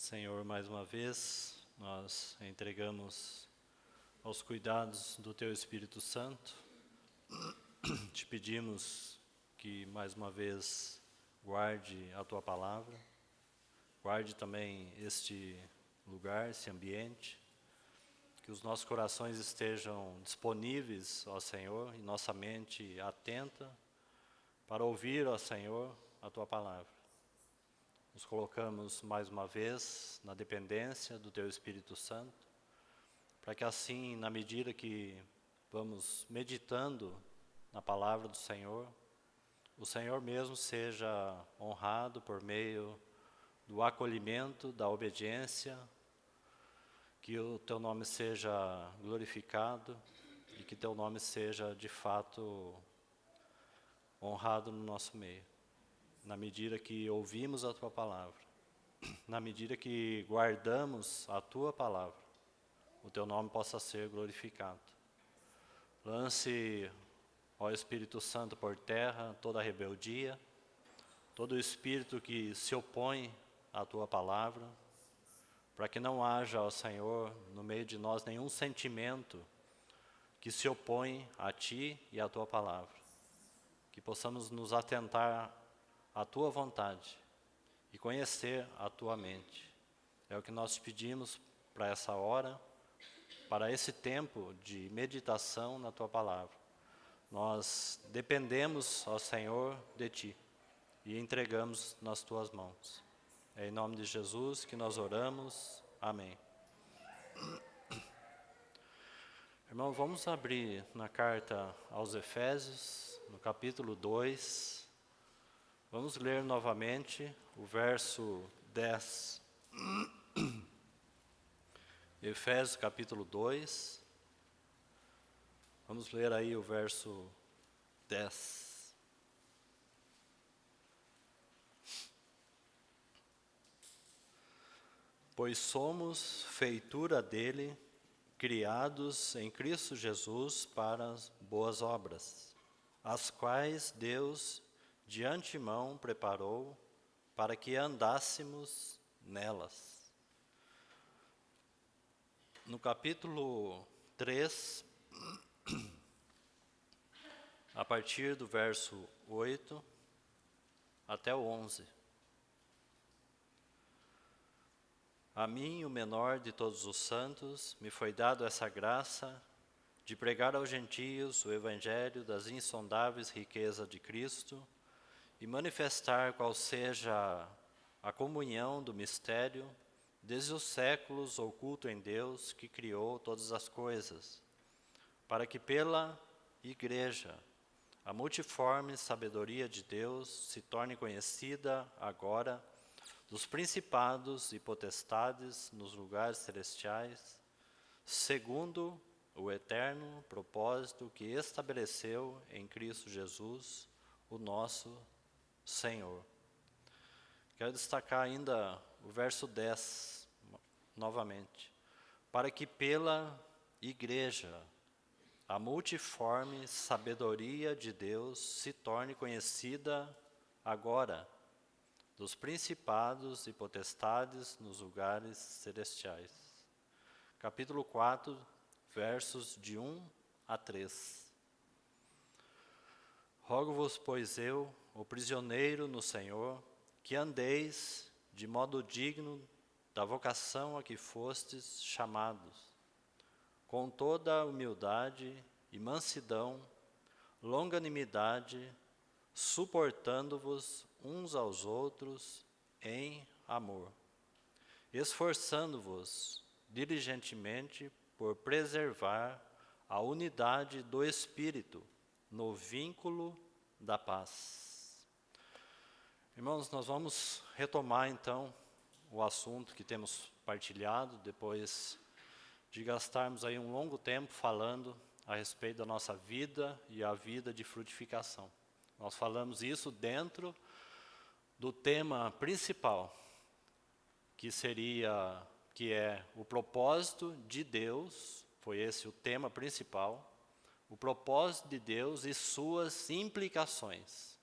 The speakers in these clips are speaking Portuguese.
Senhor, mais uma vez, nós entregamos aos cuidados do Teu Espírito Santo. Te pedimos que, mais uma vez, guarde a Tua Palavra, guarde também este lugar, esse ambiente, que os nossos corações estejam disponíveis, ó Senhor, e nossa mente atenta para ouvir, ó Senhor, a Tua Palavra. Nos colocamos mais uma vez na dependência do Teu Espírito Santo, para que assim, na medida que vamos meditando na Palavra do Senhor, o Senhor mesmo seja honrado por meio do acolhimento, da obediência, que o Teu nome seja glorificado e que Teu nome seja de fato honrado no nosso meio. Na medida que ouvimos a Tua Palavra, na medida que guardamos a Tua Palavra, o Teu nome possa ser glorificado. Lance, ó Espírito Santo, por terra toda a rebeldia, todo o espírito que se opõe à Tua Palavra, para que não haja, ó Senhor, no meio de nós nenhum sentimento que se opõe a Ti e à Tua Palavra. Que possamos nos atentar à Tua vontade e conhecer a Tua mente. É o que nós te pedimos para essa hora, para esse tempo de meditação na Tua Palavra. Nós dependemos, ó Senhor, de Ti e entregamos nas Tuas mãos. É em nome de Jesus que nós oramos. Amém. Irmão, vamos abrir na carta aos Efésios, no capítulo 2. Vamos ler novamente o verso 10. Efésios capítulo 2. Vamos ler aí o verso 10. Pois somos feitura dele, criados em Cristo Jesus para as boas obras, as quais Deus de antemão preparou para que andássemos nelas. No capítulo 3, a partir do verso 8 até o 11. A mim, o menor de todos os santos, me foi dado essa graça de pregar aos gentios o evangelho das insondáveis riquezas de Cristo e manifestar qual seja a comunhão do mistério desde os séculos oculto em Deus que criou todas as coisas, para que pela Igreja a multiforme sabedoria de Deus se torne conhecida agora dos principados e potestades nos lugares celestiais, segundo o eterno propósito que estabeleceu em Cristo Jesus, o nosso Senhor. Quero destacar ainda o verso 10, novamente. Para que pela Igreja a multiforme sabedoria de Deus se torne conhecida agora dos principados e potestades nos lugares celestiais. Capítulo 4, versos de 1 a 3. Rogo-vos, pois eu, o prisioneiro no Senhor, que andeis de modo digno da vocação a que fostes chamados, com toda a humildade e mansidão, longanimidade, suportando-vos uns aos outros em amor, esforçando-vos diligentemente por preservar a unidade do Espírito no vínculo da paz. Irmãos, nós vamos retomar então o assunto que temos partilhado, depois de gastarmos aí um longo tempo falando a respeito da nossa vida e a vida de frutificação. Nós falamos isso dentro do tema principal, que é o propósito de Deus, foi esse o tema principal, o propósito de Deus e suas implicações.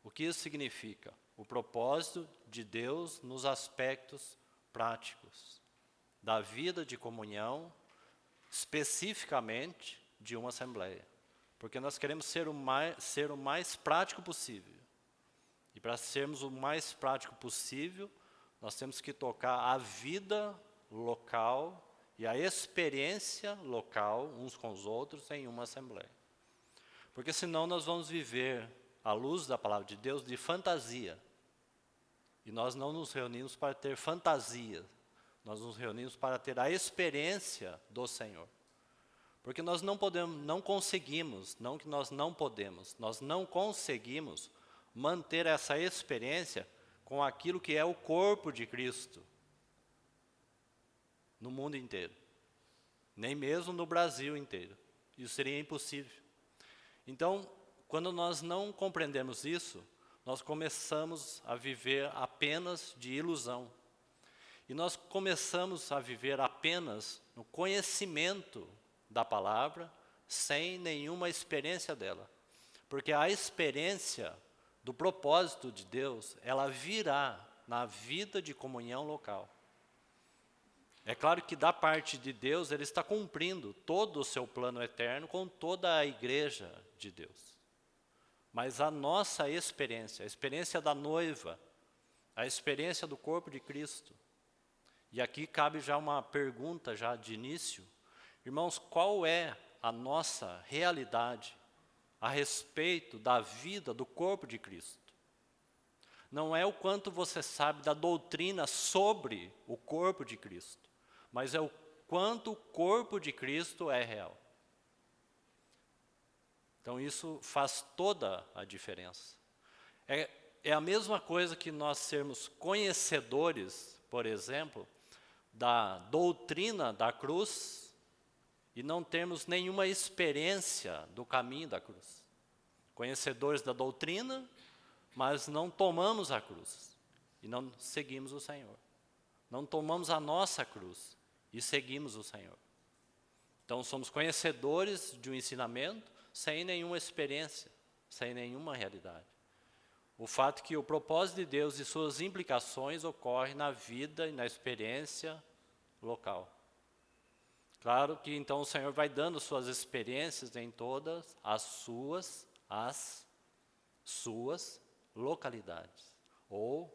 O que isso significa? O propósito de Deus nos aspectos práticos da vida de comunhão, especificamente de uma assembleia. Porque nós queremos ser o mais prático possível. E para sermos o mais prático possível, nós temos que tocar a vida local e a experiência local, uns com os outros, em uma assembleia. Porque senão nós vamos viver, à luz da palavra de Deus, de fantasia. E nós não nos reunimos para ter fantasia. Nós nos reunimos para ter a experiência do Senhor. Porque nós não conseguimos manter essa experiência com aquilo que é o corpo de Cristo no mundo inteiro, nem mesmo no Brasil inteiro. Isso seria impossível. Então, quando nós não compreendemos isso, nós começamos a viver apenas de ilusão. E nós começamos a viver apenas no conhecimento da palavra, sem nenhuma experiência dela. Porque a experiência do propósito de Deus, ela virá na vida de comunhão local. É claro que da parte de Deus, Ele está cumprindo todo o seu plano eterno com toda a igreja de Deus. Mas a nossa experiência, a experiência da noiva, a experiência do corpo de Cristo. E aqui cabe já uma pergunta já de início. Irmãos, qual é a nossa realidade a respeito da vida do corpo de Cristo? Não é o quanto você sabe da doutrina sobre o corpo de Cristo, mas é o quanto o corpo de Cristo é real. Então isso faz toda a diferença. É a mesma coisa que nós sermos conhecedores, por exemplo, da doutrina da cruz e não termos nenhuma experiência do caminho da cruz. Conhecedores da doutrina, mas não tomamos a cruz e não seguimos o Senhor. Não tomamos a nossa cruz e seguimos o Senhor. Então somos conhecedores de um ensinamento sem nenhuma experiência, sem nenhuma realidade. O fato que o propósito de Deus e suas implicações ocorrem na vida e na experiência local. Claro que então o Senhor vai dando suas experiências em todas as suas localidades, ou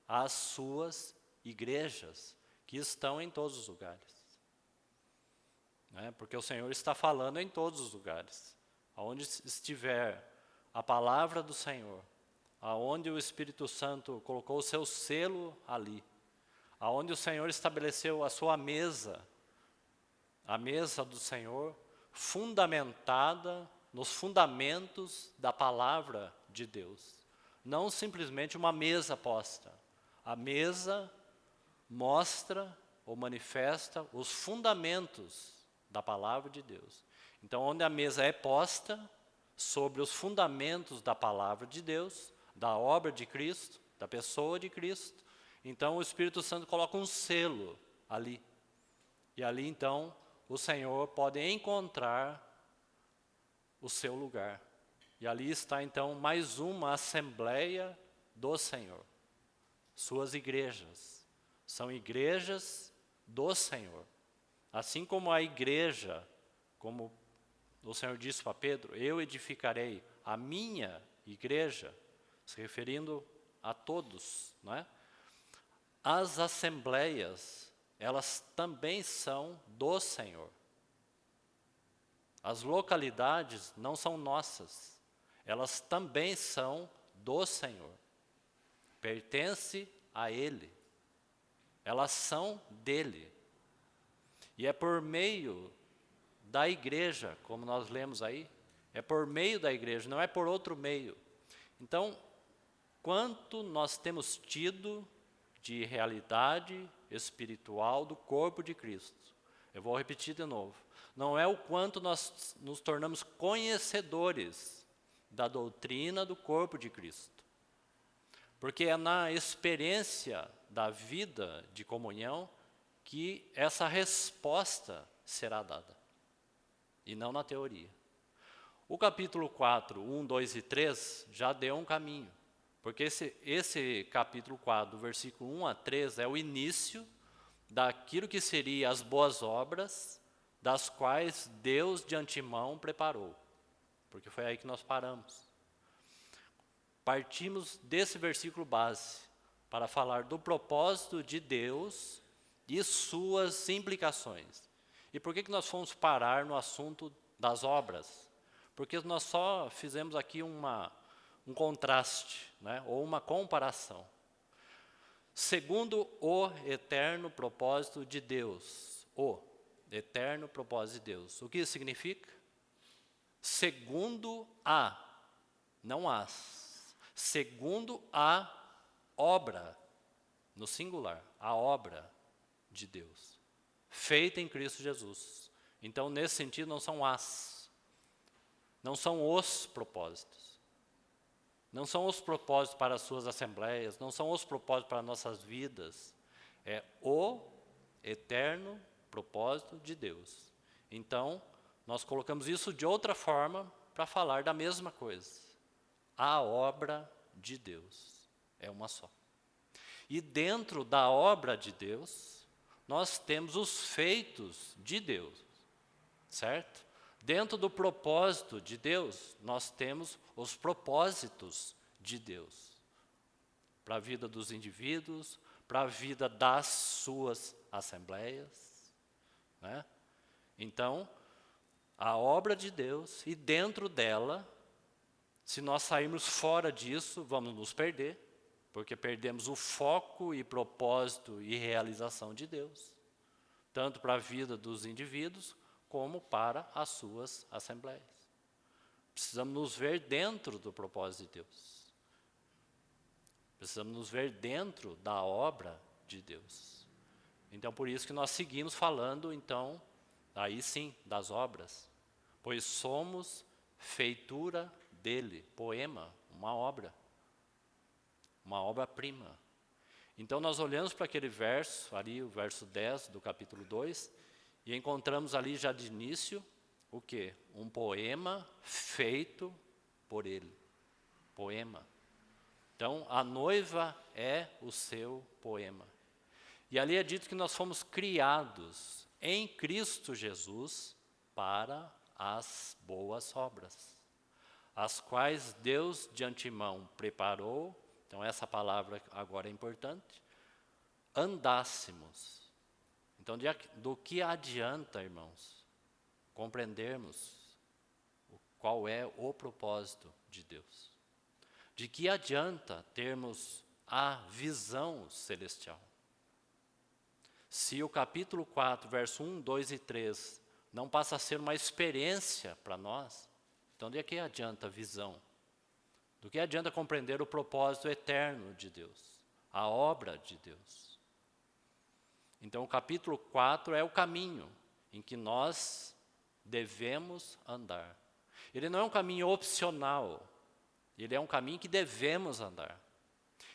as suas igrejas, que estão em todos os lugares. Porque o Senhor está falando em todos os lugares. Aonde estiver a palavra do Senhor, aonde o Espírito Santo colocou o seu selo ali, aonde o Senhor estabeleceu a sua mesa, a mesa do Senhor, fundamentada nos fundamentos da palavra de Deus. Não simplesmente uma mesa posta. A mesa mostra ou manifesta os fundamentos da palavra de Deus. Então, onde a mesa é posta sobre os fundamentos da palavra de Deus, da obra de Cristo, da pessoa de Cristo, então o Espírito Santo coloca um selo ali. E ali, então, o Senhor pode encontrar o seu lugar. E ali está, então, mais uma assembleia do Senhor. Suas igrejas. São igrejas do Senhor. Assim como a igreja, como o Senhor disse para Pedro, eu edificarei a minha igreja, se referindo a todos, não é? As assembleias, elas também são do Senhor. As localidades não são nossas, elas também são do Senhor. Pertence a Ele. Elas são dele. E é por meio da igreja, como nós lemos aí, é por meio da igreja, não é por outro meio. Então, quanto nós temos tido de realidade espiritual do corpo de Cristo? Eu vou repetir de novo. Não é o quanto nós nos tornamos conhecedores da doutrina do corpo de Cristo. Porque é na experiência da vida de comunhão que essa resposta será dada, e não na teoria. O capítulo 4, 1, 2 e 3 já deu um caminho, porque esse capítulo 4, do versículo 1 a 3, é o início daquilo que seria as boas obras, das quais Deus de antemão preparou. Porque foi aí que nós paramos. Partimos desse versículo base para falar do propósito de Deus e suas implicações. E por que nós fomos parar no assunto das obras? Porque nós só fizemos aqui um contraste, né? Ou uma comparação. Segundo o eterno propósito de Deus. O eterno propósito de Deus. O que isso significa? Segundo a, não as. Segundo a obra, no singular, a obra de Deus, feita em Cristo Jesus. Então, nesse sentido, não são as, não são os propósitos. Não são os propósitos para as suas assembleias, não são os propósitos para nossas vidas. É o eterno propósito de Deus. Então, nós colocamos isso de outra forma para falar da mesma coisa. A obra de Deus é uma só. E dentro da obra de Deus, nós temos os feitos de Deus, certo? Dentro do propósito de Deus, nós temos os propósitos de Deus. Para a vida dos indivíduos, para a vida das suas assembleias, né? Então, a obra de Deus, e dentro dela, se nós sairmos fora disso, vamos nos perder, porque perdemos o foco e propósito e realização de Deus, tanto para a vida dos indivíduos, como para as suas assembleias. Precisamos nos ver dentro do propósito de Deus. Precisamos nos ver dentro da obra de Deus. Então, por isso que nós seguimos falando, então, aí sim, das obras. Pois somos feitura dele, poema, uma obra-prima. Então, nós olhamos para aquele verso, ali o verso 10 do capítulo 2, e encontramos ali já de início, o quê? Um poema feito por ele. Poema. Então, a noiva é o seu poema. E ali é dito que nós fomos criados em Cristo Jesus para as boas obras, as quais Deus de antemão preparou. Então, essa palavra agora é importante. Andássemos. Então, do que adianta, irmãos, compreendermos qual é o propósito de Deus? De que adianta termos a visão celestial? Se o capítulo 4, verso 1, 2 e 3 não passa a ser uma experiência para nós, então de que adianta a visão? Do que adianta compreender o propósito eterno de Deus, a obra de Deus? Então, o capítulo 4 é o caminho em que nós devemos andar. Ele não é um caminho opcional, ele é um caminho que devemos andar.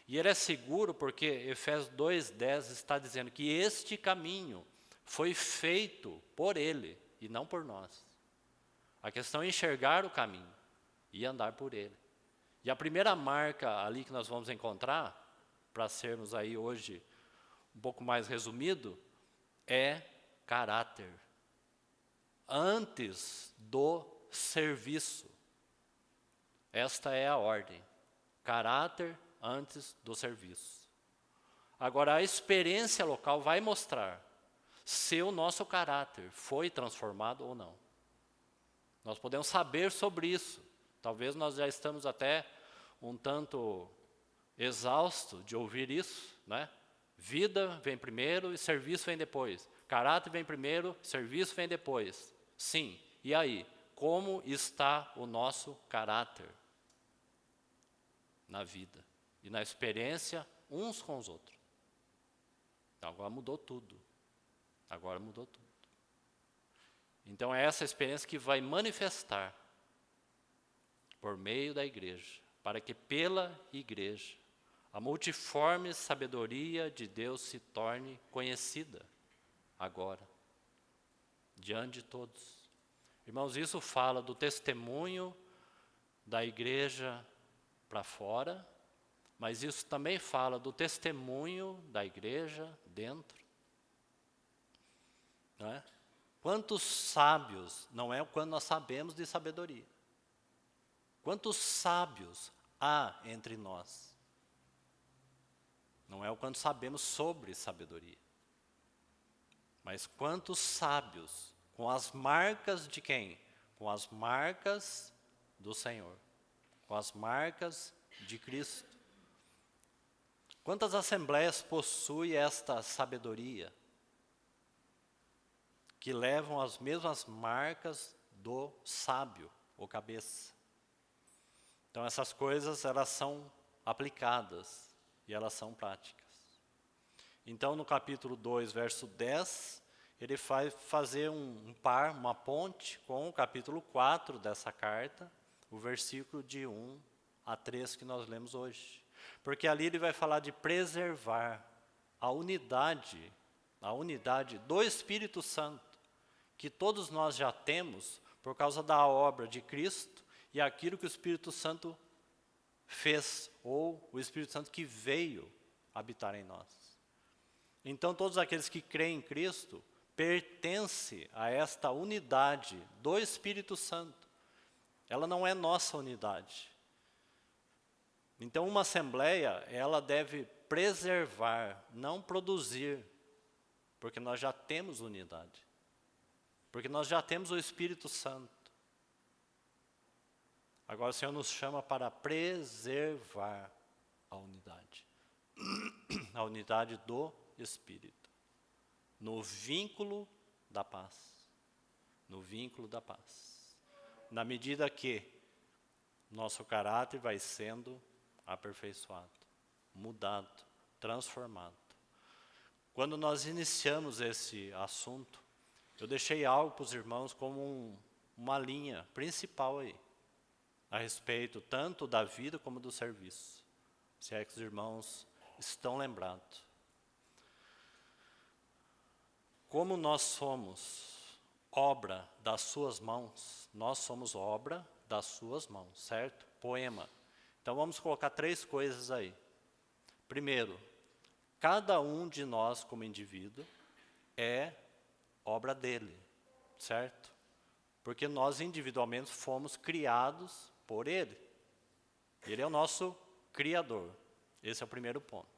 E ele é seguro porque Efésios 2:10 está dizendo que este caminho foi feito por ele e não por nós. A questão é enxergar o caminho e andar por ele. E a primeira marca ali que nós vamos encontrar, para sermos aí hoje um pouco mais resumido, é caráter. Antes do serviço. Esta é a ordem. Caráter antes do serviço. Agora, a experiência local vai mostrar se o nosso caráter foi transformado ou não. Nós podemos saber sobre isso. Talvez nós já estamos até um tanto exausto de ouvir isso, né? Vida vem primeiro e serviço vem depois. Caráter vem primeiro, serviço vem depois. Sim, e aí? Como está o nosso caráter na vida e na experiência uns com os outros? Então, agora mudou tudo. Agora mudou tudo. Então, é essa experiência que vai manifestar por meio da igreja, para que pela igreja a multiforme sabedoria de Deus se torne conhecida agora, diante de todos. Irmãos, isso fala do testemunho da igreja para fora, mas isso também fala do testemunho da igreja dentro. Não é? Quantos sábios, não é quando nós sabemos de sabedoria. Quantos sábios há entre nós? Não é o quanto sabemos sobre sabedoria. Mas quantos sábios, com as marcas de quem? Com as marcas do Senhor. Com as marcas de Cristo. Quantas assembleias possuem esta sabedoria? Que levam as mesmas marcas do sábio, ou cabeça. Então essas coisas, elas são aplicadas e elas são práticas. Então no capítulo 2, verso 10, ele vai fazer uma ponte com o capítulo 4 dessa carta, o versículo de 1 a 3 que nós lemos hoje. Porque ali ele vai falar de preservar a unidade do Espírito Santo, que todos nós já temos por causa da obra de Cristo e aquilo que o Espírito Santo fez, ou o Espírito Santo que veio habitar em nós. Então todos aqueles que creem em Cristo pertencem a esta unidade do Espírito Santo. Ela não é nossa unidade. Então uma assembleia, ela deve preservar, não produzir, porque nós já temos unidade. Porque nós já temos o Espírito Santo. Agora o Senhor nos chama para preservar a unidade. A unidade do Espírito. No vínculo da paz. No vínculo da paz. Na medida que nosso caráter vai sendo aperfeiçoado, mudado, transformado. Quando nós iniciamos esse assunto, eu deixei algo para os irmãos como uma linha principal aí, a respeito tanto da vida como do serviço, se é que os irmãos estão lembrados. Como nós somos obra das suas mãos, nós somos obra das suas mãos, certo? Poema. Então vamos colocar 3 coisas aí. Primeiro, cada um de nós como indivíduo é obra dele, certo? Porque nós individualmente fomos criados por ele. Ele é o nosso criador. Esse é o primeiro ponto.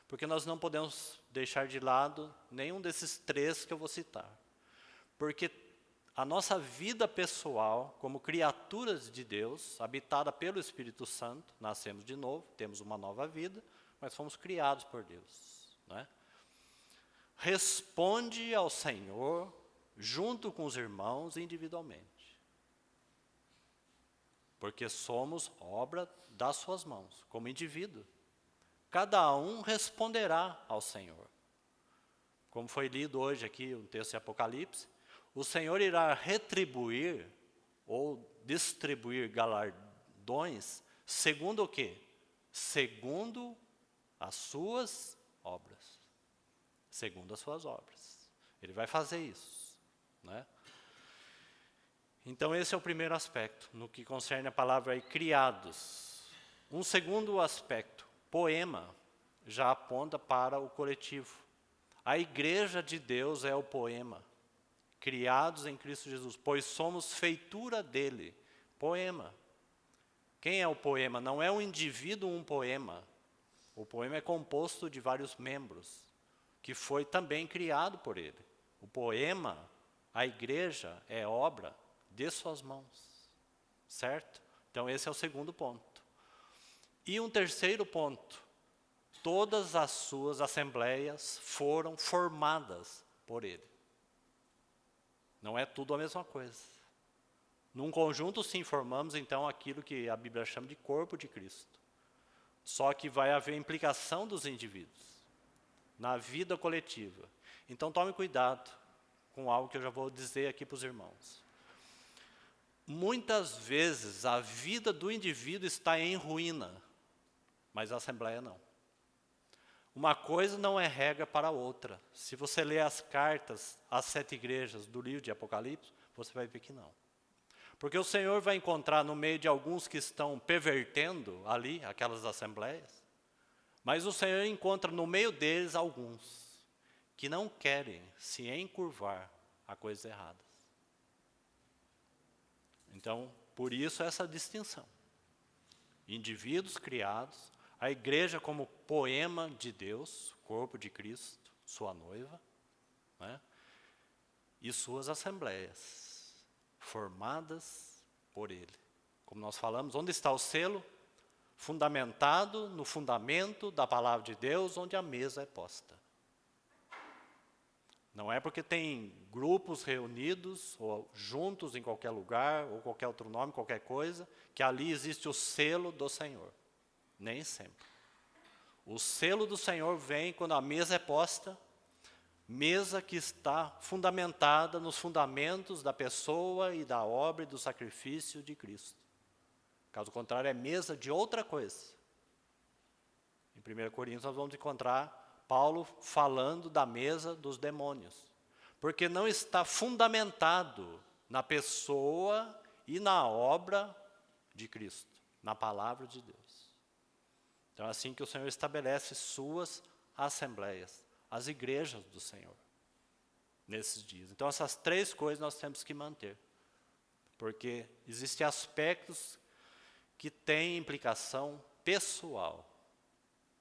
Porque nós não podemos deixar de lado nenhum desses 3 que eu vou citar. Porque a nossa vida pessoal, como criaturas de Deus, habitada pelo Espírito Santo, nascemos de novo, temos uma nova vida, mas fomos criados por Deus, não é? Responde ao Senhor, junto com os irmãos, individualmente. Porque somos obra das suas mãos, como indivíduo. Cada um responderá ao Senhor. Como foi lido hoje aqui, o texto de Apocalipse, o Senhor irá retribuir ou distribuir galardões segundo o quê? Segundo as suas obras. Segundo as suas obras. Ele vai fazer isso, né? Então esse é o primeiro aspecto, no que concerne a palavra aí, criados. Um segundo aspecto, poema, já aponta para o coletivo. A igreja de Deus é o poema. Criados em Cristo Jesus, pois somos feitura dele. Poema. Quem é o poema? Não é um indivíduo um poema. O poema é composto de vários membros, que foi também criado por ele. O poema, a igreja, é obra de suas mãos. Certo? Então esse é o segundo ponto. E um terceiro ponto. Todas as suas assembleias foram formadas por ele. Não é tudo a mesma coisa. Num conjunto, sim, formamos, então, aquilo que a Bíblia chama de corpo de Cristo. Só que vai haver implicação dos indivíduos na vida coletiva. Então, tome cuidado com algo que eu já vou dizer aqui para os irmãos. Muitas vezes, a vida do indivíduo está em ruína, mas a assembleia não. Uma coisa não é regra para a outra. Se você ler as cartas às 7 igrejas do livro de Apocalipse, você vai ver que não. Porque o Senhor vai encontrar no meio de alguns que estão pervertendo ali, aquelas assembleias, mas o Senhor encontra no meio deles alguns que não querem se encurvar a coisas erradas. Então, por isso essa distinção. Indivíduos criados, a igreja como poema de Deus, corpo de Cristo, sua noiva, né? E suas assembleias, formadas por Ele. Como nós falamos, onde está o selo? Fundamentado no fundamento da palavra de Deus, onde a mesa é posta. Não é porque tem grupos reunidos, ou juntos em qualquer lugar, ou qualquer outro nome, qualquer coisa, que ali existe o selo do Senhor. Nem sempre. O selo do Senhor vem quando a mesa é posta, mesa que está fundamentada nos fundamentos da pessoa e da obra e do sacrifício de Cristo. Caso contrário, é mesa de outra coisa. Em 1 Coríntios nós vamos encontrar Paulo falando da mesa dos demônios. Porque não está fundamentado na pessoa e na obra de Cristo, na palavra de Deus. Então é assim que o Senhor estabelece suas assembleias, as igrejas do Senhor, nesses dias. Então essas três coisas nós temos que manter. Porque existem aspectos que têm implicação pessoal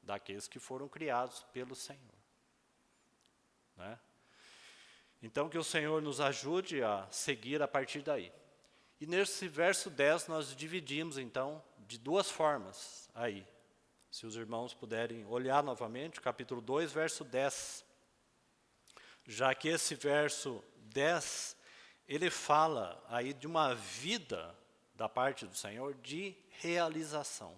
daqueles que foram criados pelo Senhor. Né? Então que o Senhor nos ajude a seguir a partir daí. E nesse verso 10 nós dividimos então de duas formas aí. Se os irmãos puderem olhar novamente, capítulo 2, verso 10. Já que esse verso 10, ele fala aí de uma vida da parte do Senhor de realização.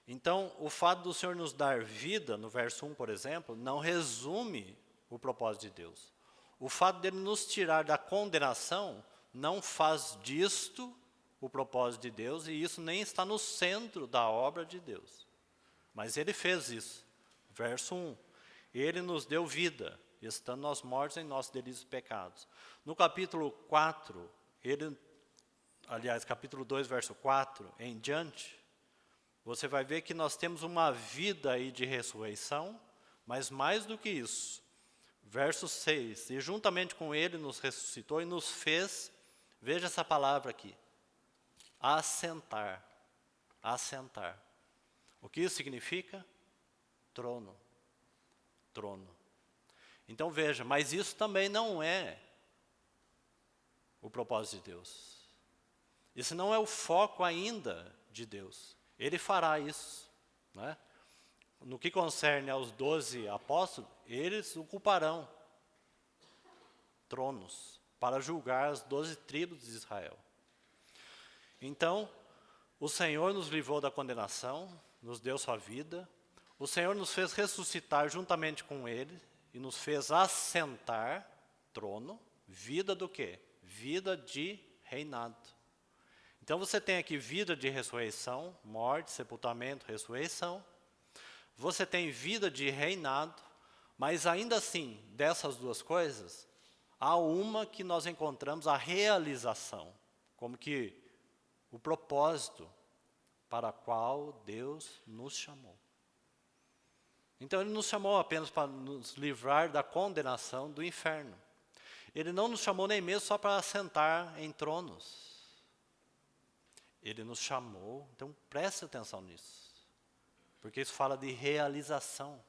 Então, o fato do Senhor nos dar vida, no verso 1, por exemplo, não resume o propósito de Deus. O fato dele nos tirar da condenação não faz disto o propósito de Deus, e isso nem está no centro da obra de Deus. Mas ele fez isso. Verso 1. Ele nos deu vida, estando nós mortos em nossos delitos e pecados. No capítulo 4, capítulo 2, verso 4, em diante, você vai ver que nós temos uma vida aí de ressurreição, mas mais do que isso. Verso 6, e juntamente com ele nos ressuscitou e nos fez, veja essa palavra aqui, assentar. Assentar. O que isso significa? Trono. Trono. Então veja, mas isso também não é o propósito de Deus. Isso não é o foco ainda de Deus. Ele fará isso. Né? No que concerne aos 12 apóstolos, eles ocuparão tronos para julgar as 12 tribos de Israel. Então, o Senhor nos livrou da condenação, nos deu sua vida. O Senhor nos fez ressuscitar juntamente com Ele e nos fez assentar, trono, vida do quê? Vida de reinado. Então você tem aqui vida de ressurreição, morte, sepultamento, ressurreição. Você tem vida de reinado, mas ainda assim, dessas duas coisas, há uma que nós encontramos a realização, como que o propósito para o qual Deus nos chamou. Então Ele nos chamou apenas para nos livrar da condenação do inferno. Ele não nos chamou nem mesmo só para assentar em tronos. Ele nos chamou, então preste atenção nisso. Porque isso fala de realização.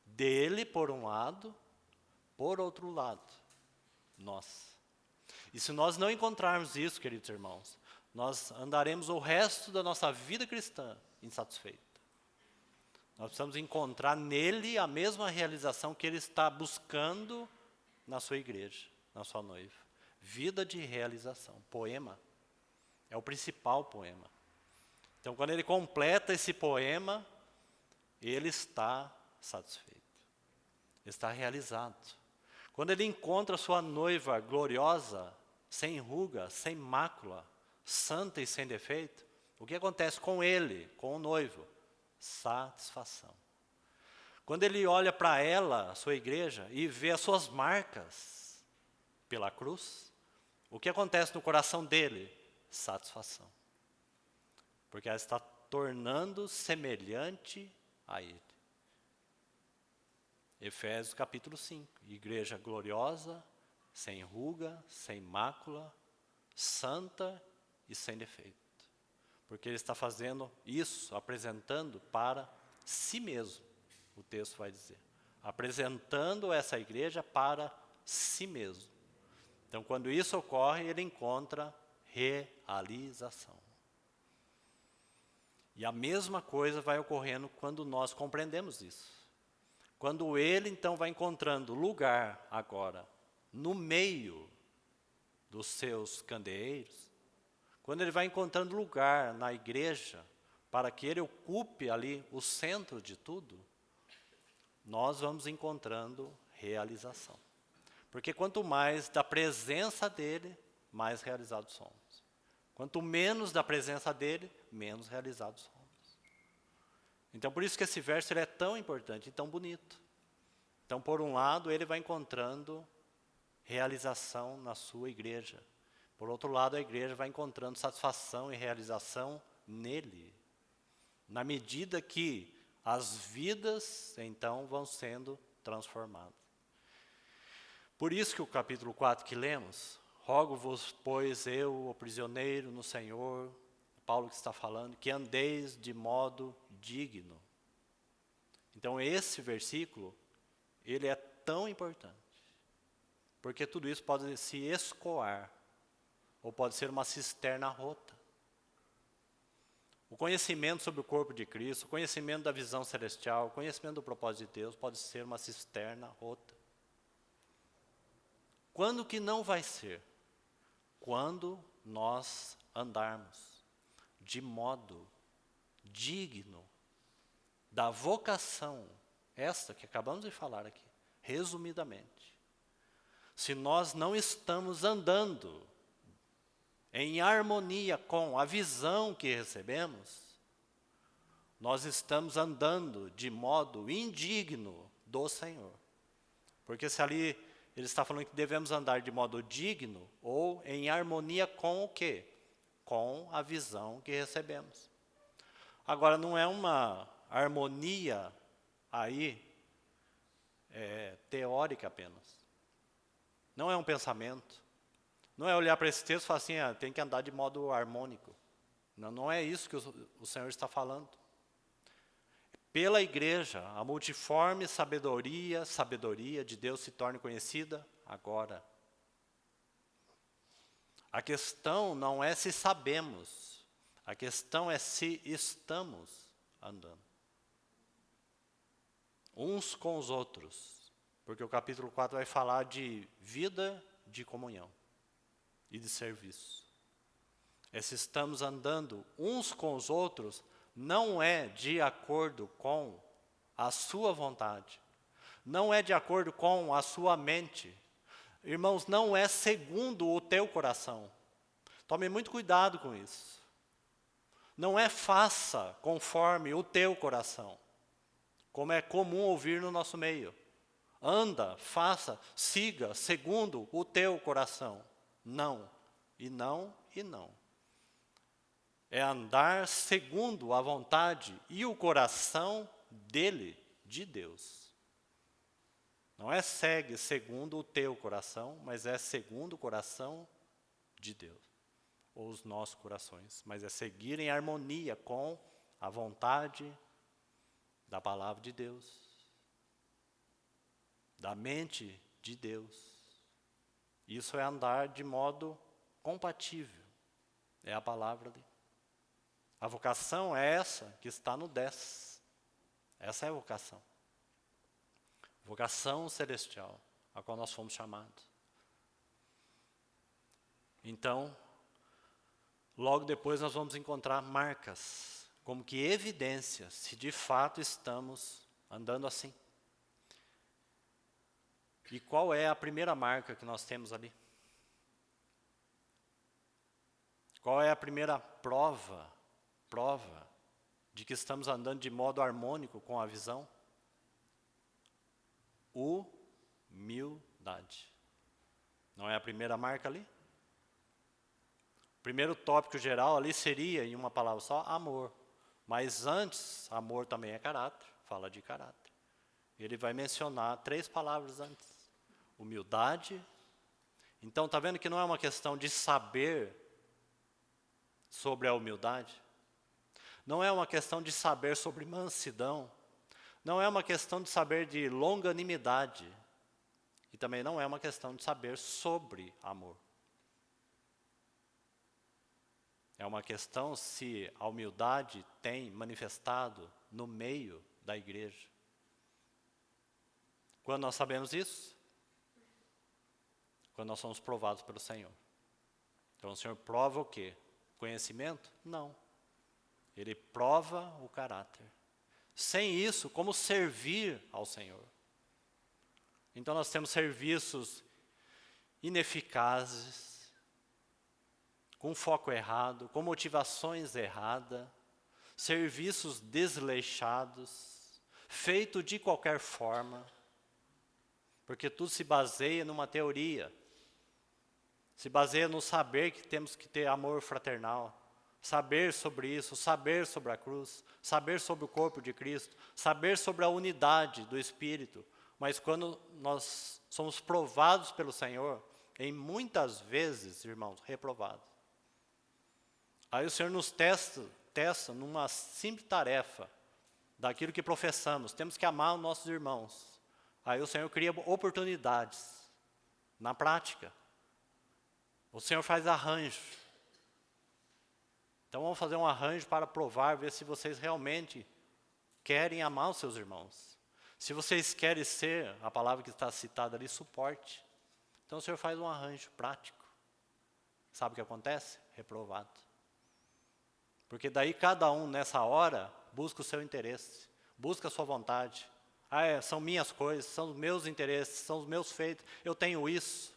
Dele, por um lado, por outro lado, nós. E se nós não encontrarmos isso, queridos irmãos, nós andaremos o resto da nossa vida cristã insatisfeito. Nós precisamos encontrar nele a mesma realização que ele está buscando na sua igreja, na sua noiva. Vida de realização, poema. É o principal poema. Então, quando ele completa esse poema, ele está satisfeito. Está realizado. Quando ele encontra sua noiva gloriosa, sem ruga, sem mácula, santa e sem defeito, o que acontece com ele, com o noivo? Satisfação. Quando ele olha para ela, a sua igreja, e vê as suas marcas pela cruz, o que acontece no coração dele? Satisfação. Porque ela está tornando semelhante a ele. Efésios capítulo 5. Igreja gloriosa, sem ruga, sem mácula, santa e sem defeito. Porque ele está fazendo isso, apresentando para si mesmo, o texto vai dizer. Apresentando essa igreja para si mesmo. Então, quando isso ocorre, ele encontra realização. E a mesma coisa vai ocorrendo quando nós compreendemos isso. Quando ele, então, vai encontrando lugar agora, no meio dos seus candeeiros, quando ele vai encontrando lugar na igreja, para que ele ocupe ali o centro de tudo, nós vamos encontrando realização. Porque quanto mais da presença dele, mais realizados somos. Quanto menos da presença dele, menos realizados somos. Então, por isso que esse verso ele é tão importante e tão bonito. Então, por um lado, ele vai encontrando realização na sua igreja. Por outro lado, a igreja vai encontrando satisfação e realização nele. Na medida que as vidas, então, vão sendo transformadas. Por isso que o capítulo 4 que lemos, rogo-vos, pois eu, o prisioneiro no Senhor, Paulo que está falando, que andeis de modo digno. Então esse versículo, ele é tão importante, porque tudo isso pode se escoar, ou pode ser uma cisterna rota. O conhecimento sobre o corpo de Cristo, o conhecimento da visão celestial, o conhecimento do propósito de Deus pode ser uma cisterna rota. Quando que não vai ser? Quando nós andarmos de modo digno da vocação, esta que acabamos de falar aqui, resumidamente. Se nós não estamos andando em harmonia com a visão que recebemos, nós estamos andando de modo indigno do Senhor. Porque se ali ele está falando que devemos andar de modo digno ou em harmonia com o quê? Com a visão que recebemos. Agora, não é uma harmonia aí teórica apenas. Não é um pensamento. Não é olhar para esse texto e falar assim, tem que andar de modo harmônico. Não, não é isso que o Senhor está falando. Pela igreja, a multiforme sabedoria de Deus se torne conhecida agora. A questão não é se sabemos, a questão é se estamos andando. Uns com os outros, porque o capítulo 4 vai falar de vida de comunhão e de serviço. Se estamos andando uns com os outros, não é de acordo com a sua vontade, não é de acordo com a sua mente. Irmãos, não é segundo o teu coração. Tome muito cuidado com isso. Não é faça conforme o teu coração, como é comum ouvir no nosso meio. Anda, faça, siga segundo o teu coração. Não, e não, e não. É andar segundo a vontade e o coração dele, de Deus. Não é segue segundo o teu coração, mas é segundo o coração de Deus. Ou os nossos corações. Mas é seguir em harmonia com a vontade da palavra de Deus. Da mente de Deus. Isso é andar de modo compatível. É a palavra dele. A vocação é essa que está no 10. Essa é a vocação. Vocação celestial, a qual nós fomos chamados. Então, logo depois nós vamos encontrar marcas, como que evidências, se de fato estamos andando assim. E qual é a primeira marca que nós temos ali? Qual é a primeira prova de que estamos andando de modo harmônico com a visão? Humildade. Não é a primeira marca ali? O primeiro tópico geral ali seria, em uma palavra só, amor. Mas antes, amor também é caráter, fala de caráter. Ele vai mencionar 3 palavras antes. Humildade, Então, está vendo que não é uma questão de saber sobre a humildade? Não é uma questão de saber sobre mansidão? Não é uma questão de saber de longanimidade? E também não é uma questão de saber sobre amor. É uma questão se a humildade tem manifestado no meio da igreja. Quando nós sabemos isso? Quando nós somos provados pelo Senhor. Então o Senhor prova o quê? Conhecimento? Não. Ele prova o caráter. Sem isso, como servir ao Senhor? Então nós temos serviços ineficazes, com foco errado, com motivações erradas, serviços desleixados, feito de qualquer forma, porque tudo se baseia numa teoria, se baseia no saber que temos que ter amor fraternal, saber sobre isso, saber sobre a cruz, saber sobre o corpo de Cristo, saber sobre a unidade do Espírito. Mas quando nós somos provados pelo Senhor, em muitas vezes, irmãos, reprovados. Aí o Senhor nos testa numa simples tarefa, daquilo que professamos. Temos que amar os nossos irmãos. Aí o Senhor cria oportunidades, na prática. O Senhor faz arranjo. Então vamos fazer um arranjo para provar, ver se vocês realmente querem amar os seus irmãos. Se vocês querem ser, a palavra que está citada ali, suporte. Então o Senhor faz um arranjo prático. Sabe o que acontece? Reprovado. Porque daí cada um nessa hora busca o seu interesse, busca a sua vontade. São minhas coisas, são os meus interesses, são os meus feitos, eu tenho isso.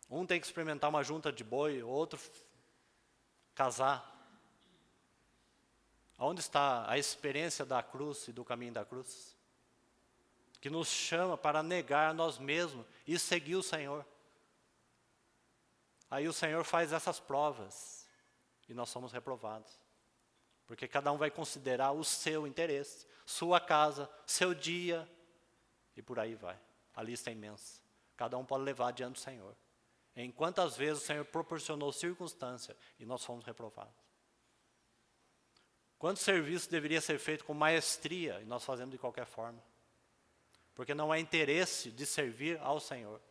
Um tem que experimentar uma junta de boi, o outro casar. Onde está a experiência da cruz e do caminho da cruz? Que nos chama para negar nós mesmos e seguir o Senhor. Aí o Senhor faz essas provas e nós somos reprovados. Porque cada um vai considerar o seu interesse, sua casa, seu dia e por aí vai. A lista é imensa. Cada um pode levar diante do Senhor. Em quantas vezes o Senhor proporcionou circunstância e nós fomos reprovados. Quanto serviço deveria ser feito com maestria e nós fazemos de qualquer forma. Porque não há interesse de servir ao Senhor.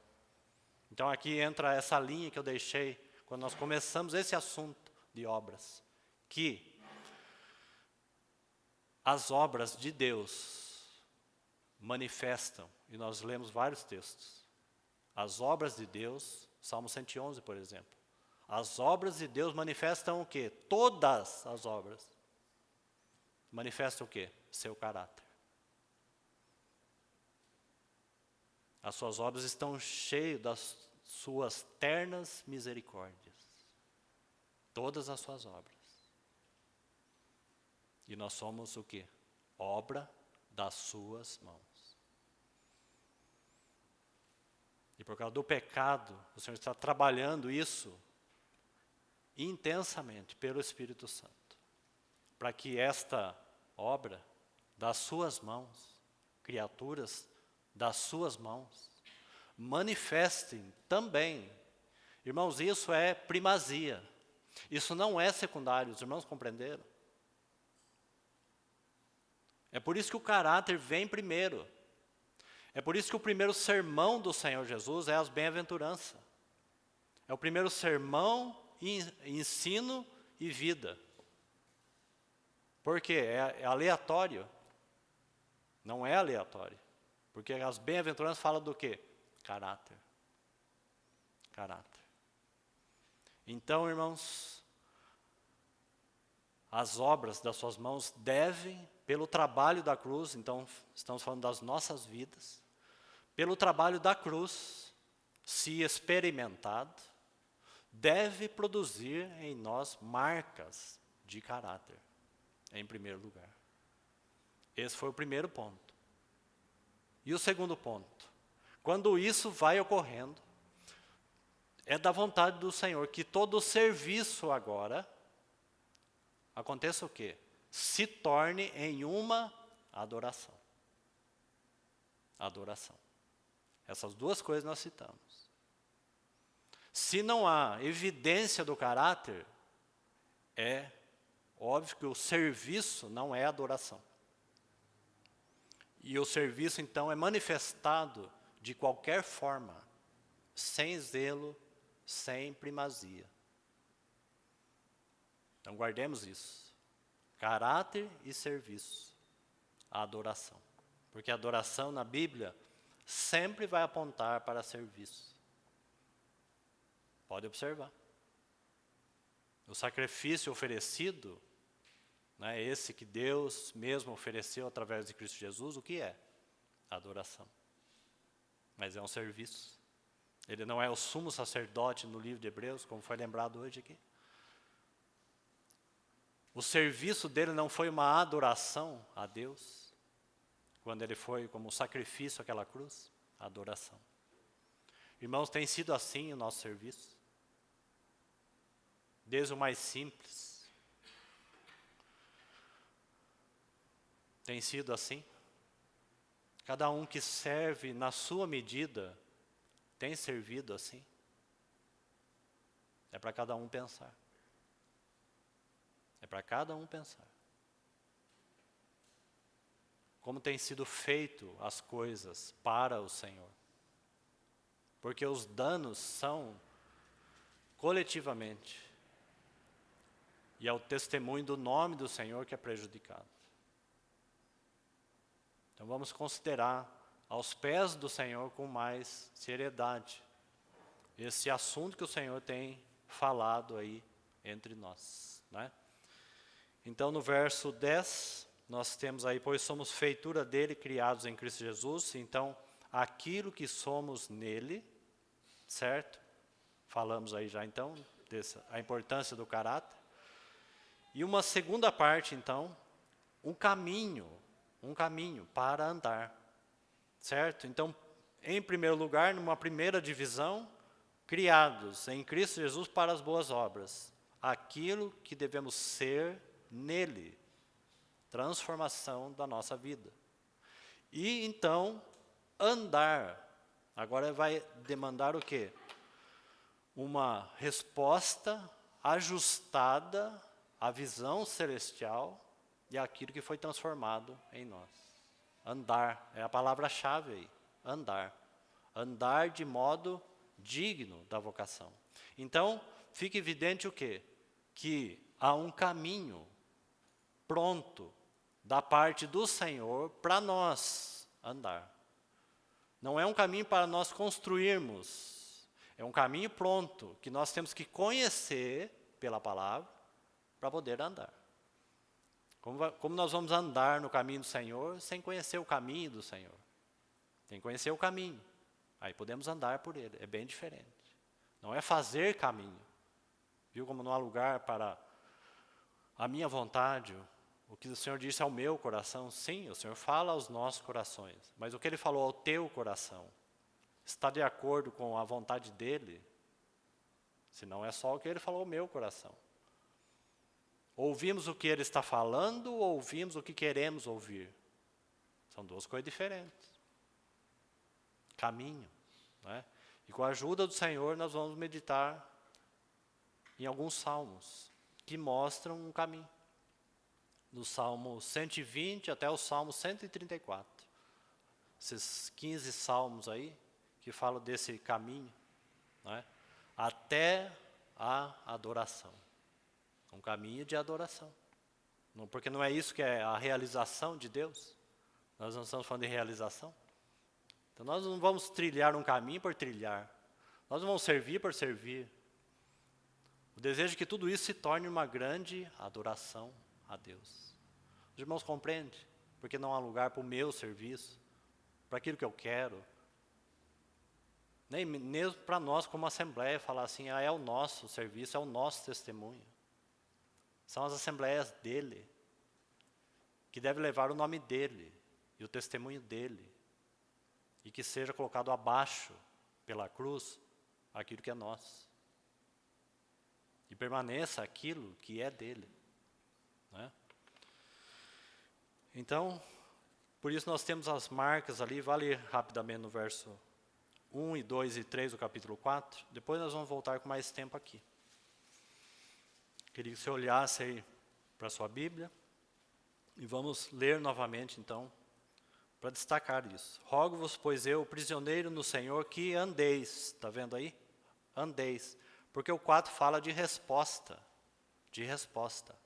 Então aqui entra essa linha que eu deixei quando nós começamos esse assunto de obras. Que as obras de Deus manifestam, e nós lemos vários textos. As obras de Deus, Salmo 111, por exemplo. As obras de Deus manifestam o quê? Todas as obras. Manifestam o quê? Seu caráter. As suas obras estão cheias das suas ternas misericórdias. Todas as suas obras. E nós somos o quê? Obra das suas mãos. E por causa do pecado, o Senhor está trabalhando isso intensamente pelo Espírito Santo. Para que esta obra das suas mãos, criaturas das suas mãos, manifestem também. Irmãos, isso é primazia. Isso não é secundário, os irmãos compreenderam? É por isso que o caráter vem primeiro. É por isso que o primeiro sermão do Senhor Jesus é as bem-aventuranças. É o primeiro sermão, ensino e vida. Por quê? É aleatório. Não é aleatório. Porque as bem-aventuranças falam do quê? Caráter. Caráter. Então, irmãos, as obras das suas mãos devem, pelo trabalho da cruz, então estamos falando das nossas vidas, pelo trabalho da cruz, se experimentado, deve produzir em nós marcas de caráter, em primeiro lugar. Esse foi o primeiro ponto. E o segundo ponto, quando isso vai ocorrendo, é da vontade do Senhor que todo o serviço agora, aconteça o quê? Se torne em uma adoração. Adoração. Essas duas coisas nós citamos. Se não há evidência do caráter, é óbvio que o serviço não é adoração. E o serviço, então, é manifestado de qualquer forma, sem zelo, sem primazia. Então, guardemos isso. Caráter e serviço. A adoração. Porque a adoração na Bíblia sempre vai apontar para serviço. Pode observar. O sacrifício oferecido, né, esse que Deus mesmo ofereceu através de Cristo Jesus, o que é? Adoração. Mas é um serviço. Ele não é o sumo sacerdote no livro de Hebreus, como foi lembrado hoje aqui. O serviço dele não foi uma adoração a Deus, quando ele foi como sacrifício àquela cruz, adoração. Irmãos, tem sido assim o nosso serviço. Desde o mais simples. Tem sido assim. Cada um que serve na sua medida, tem servido assim. É para cada um pensar. É para cada um pensar. Como tem sido feito as coisas para o Senhor. Porque os danos são coletivamente. E é o testemunho do nome do Senhor que é prejudicado. Então vamos considerar aos pés do Senhor com mais seriedade esse assunto que o Senhor tem falado aí entre nós, né? Então no verso 10, nós temos aí, pois somos feitura dele, criados em Cristo Jesus, então aquilo que somos nele, certo? Falamos aí já então, a importância do caráter. E uma segunda parte então, um caminho para andar, certo? Então, em primeiro lugar, numa primeira divisão, criados em Cristo Jesus para as boas obras. Aquilo que devemos ser nele. Transformação da nossa vida. E então, andar. Agora vai demandar o quê? Uma resposta ajustada à visão celestial e àquilo que foi transformado em nós. Andar, é a palavra-chave aí. Andar. Andar de modo digno da vocação. Então, fica evidente o quê? Que há um caminho pronto da parte do Senhor para nós andar. Não é um caminho para nós construirmos. É um caminho pronto que nós temos que conhecer pela palavra para poder andar. Como nós vamos andar no caminho do Senhor sem conhecer o caminho do Senhor? Tem que conhecer o caminho. Aí podemos andar por ele. É bem diferente. Não é fazer caminho. Viu como não há lugar para a minha vontade? O que o Senhor disse ao meu coração? Sim, o Senhor fala aos nossos corações. Mas o que Ele falou ao teu coração? Está de acordo com a vontade dEle? Se não é só o que Ele falou ao meu coração. Ouvimos o que Ele está falando ou ouvimos o que queremos ouvir? São duas coisas diferentes. Caminho. Né? E com a ajuda do Senhor nós vamos meditar em alguns salmos que mostram um caminho. Do Salmo 120 até o Salmo 134. Esses 15 salmos aí que falam desse caminho, né? Até a adoração. Um caminho de adoração. Porque não é isso que é a realização de Deus. Nós não estamos falando de realização. Então nós não vamos trilhar um caminho por trilhar. Nós não vamos servir por servir. O desejo é que tudo isso se torne uma grande adoração a Deus. Os irmãos compreendem? Porque não há lugar para o meu serviço, para aquilo que eu quero. Nem mesmo para nós como assembleia falar assim, é o nosso serviço, é o nosso testemunho. São as assembleias dele, que deve levar o nome dele e o testemunho dele. E que seja colocado abaixo, pela cruz, aquilo que é nosso. E permaneça aquilo que é dele. Né? Então, por isso nós temos as marcas ali, vale ler rapidamente no verso 1 e 2 e 3 do capítulo 4. Depois nós vamos voltar com mais tempo aqui. Queria que você olhasse aí para a sua Bíblia. E vamos ler novamente, então, para destacar isso. Rogo-vos, pois eu, prisioneiro no Senhor, que andeis. Está vendo aí? Andeis. Porque o 4 fala de resposta. De resposta.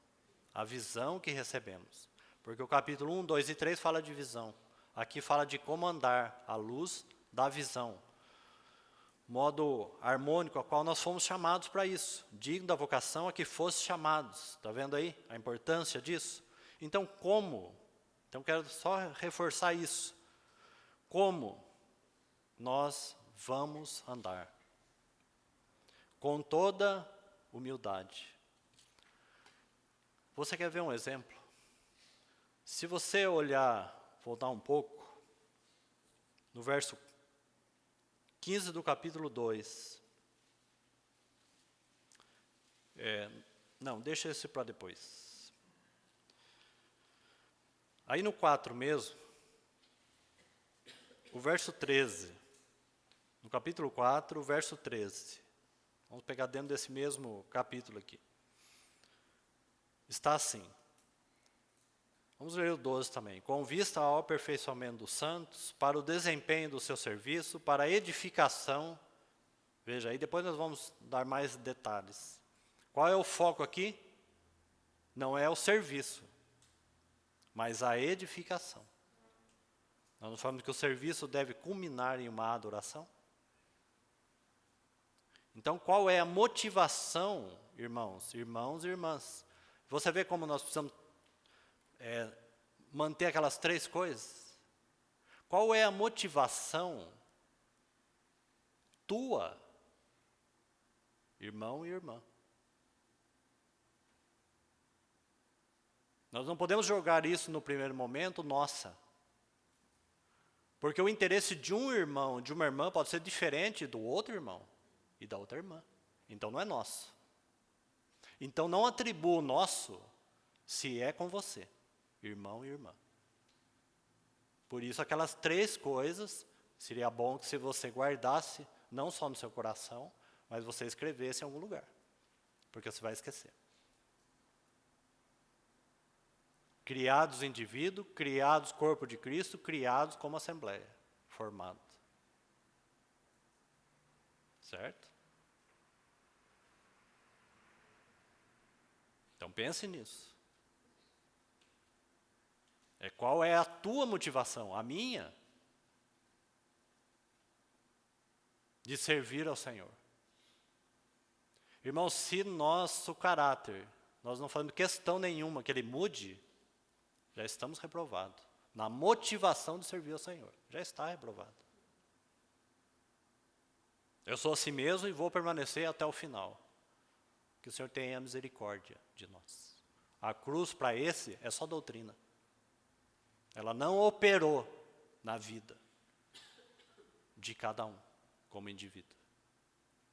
A visão que recebemos. Porque o capítulo 1, 2 e 3 fala de visão. Aqui fala de como andar à luz da visão. Modo harmônico, a qual nós fomos chamados para isso. Digno da vocação a que fosse chamados. Está vendo aí a importância disso? Então, como? Então, quero só reforçar isso. Como nós vamos andar? Com toda humildade. Você quer ver um exemplo? Se você olhar, voltar um pouco, no verso 15 do capítulo 2. Não, deixa esse para depois. Aí no 4 mesmo, o verso 13. No capítulo 4, o verso 13. Vamos pegar dentro desse mesmo capítulo aqui. Está assim. Vamos ler o 12 também. Com vista ao aperfeiçoamento dos santos, para o desempenho do seu serviço, para a edificação. Veja, aí depois nós vamos dar mais detalhes. Qual é o foco aqui? Não é o serviço, mas a edificação. Nós não falamos que o serviço deve culminar em uma adoração? Então, qual é a motivação, irmãos e irmãs? Você vê como nós precisamos manter aquelas 3 coisas? Qual é a motivação tua, irmão e irmã? Nós não podemos jogar isso no primeiro momento, nossa. Porque o interesse de um irmão, de uma irmã, pode ser diferente do outro irmão e da outra irmã. Então não é nosso. Então não atribua o nosso se é com você, irmão e irmã. Por isso aquelas 3 coisas, seria bom que se você guardasse, não só no seu coração, mas você escrevesse em algum lugar. Porque você vai esquecer. Criados indivíduo, criados corpo de Cristo, criados como assembleia, formado. Certo? Então pense nisso. Qual é a tua motivação? A minha? De servir ao Senhor. Irmãos, se nosso caráter, nós não fazemos questão nenhuma que ele mude, já estamos reprovados. Na motivação de servir ao Senhor. Já está reprovado. Eu sou assim mesmo e vou permanecer até o final. Que o Senhor tenha misericórdia de nós. A cruz para esse é só doutrina. Ela não operou na vida de cada um, como indivíduo.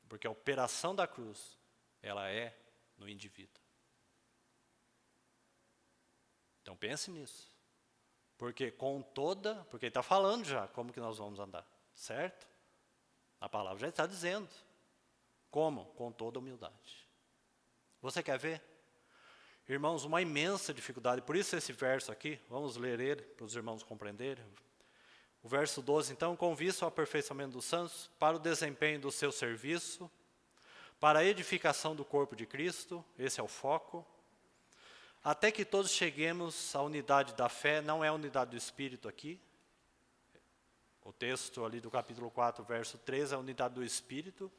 Porque a operação da cruz, ela é no indivíduo. Então pense nisso. Porque ele está falando já como que nós vamos andar, certo? A palavra já está dizendo. Como? Com toda humildade. Você quer ver? Irmãos, uma imensa dificuldade. Por isso esse verso aqui, vamos ler ele para os irmãos compreenderem. O verso 12, então, com vista ao aperfeiçoamento dos santos, para o desempenho do seu serviço, para a edificação do corpo de Cristo, esse é o foco, até que todos cheguemos à unidade da fé, não é a unidade do Espírito aqui, o texto ali do capítulo 4, verso 13, é a unidade do Espírito,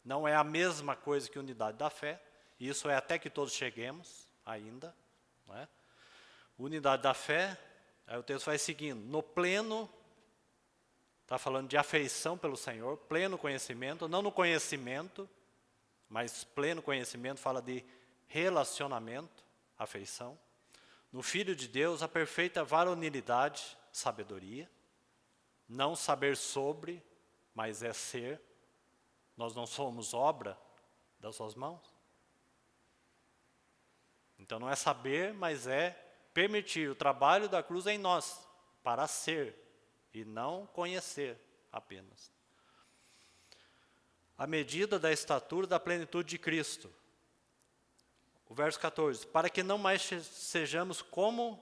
não é a mesma coisa que unidade da fé, isso é até que todos cheguemos ainda, não é? Unidade da fé, aí o texto vai seguindo, no pleno, está falando de afeição pelo Senhor, pleno conhecimento, não no conhecimento, mas pleno conhecimento fala de relacionamento, afeição. No Filho de Deus, a perfeita varonilidade, sabedoria. Não saber sobre, mas é ser. Nós não somos obra das suas mãos. Então não é saber, mas é permitir o trabalho da cruz em nós, para ser, e não conhecer apenas. à medida da estatura da plenitude de Cristo. O verso 14, para que não mais sejamos como,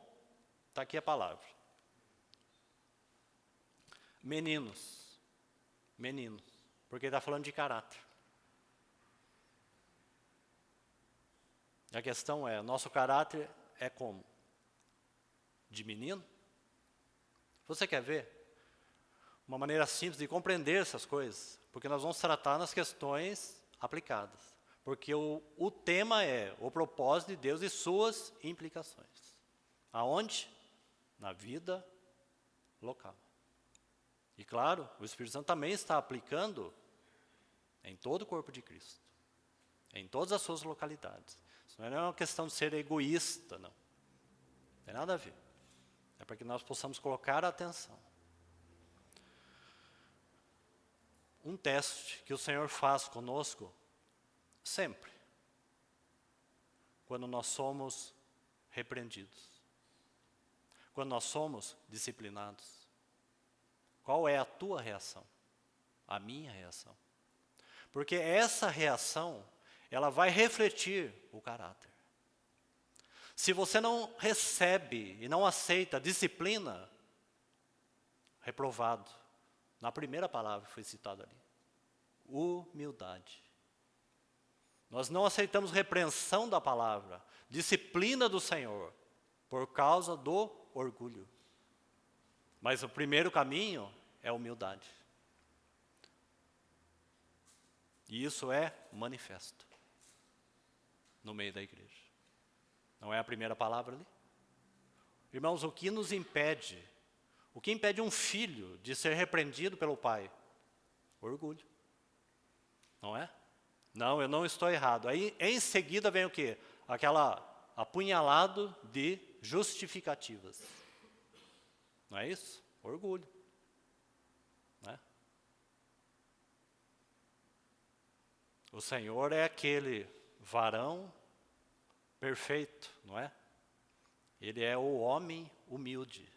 está aqui a palavra, meninos, porque ele está falando de caráter. A questão é, nosso caráter é como? De menino? Você quer ver? Uma maneira simples de compreender essas coisas, porque nós vamos tratar nas questões aplicadas. Porque o tema é o propósito de Deus e suas implicações. Aonde? Na vida local. E claro, o Espírito Santo também está aplicando em todo o corpo de Cristo. Em todas as suas localidades. Isso não é uma questão de ser egoísta, não. Não tem nada a ver. É para que nós possamos colocar a atenção. Um teste que o Senhor faz conosco, sempre, quando nós somos repreendidos, quando nós somos disciplinados. Qual é a tua reação? A minha reação. Porque essa reação, ela vai refletir o caráter. Se você não recebe e não aceita a disciplina, reprovado. Na primeira palavra que foi citada ali. Humildade. Nós não aceitamos repreensão da palavra, disciplina do Senhor, por causa do orgulho. Mas o primeiro caminho é a humildade. E isso é manifesto no meio da igreja. Não é a primeira palavra ali? Irmãos, o que nos impede? O que impede um filho de ser repreendido pelo pai? Orgulho. Não é? Não, eu não estou errado. Aí, em seguida, vem o quê? Aquela apunhalado de justificativas. Não é isso? Orgulho. Não é? O Senhor é aquele varão perfeito, não é? Ele é o homem humilde.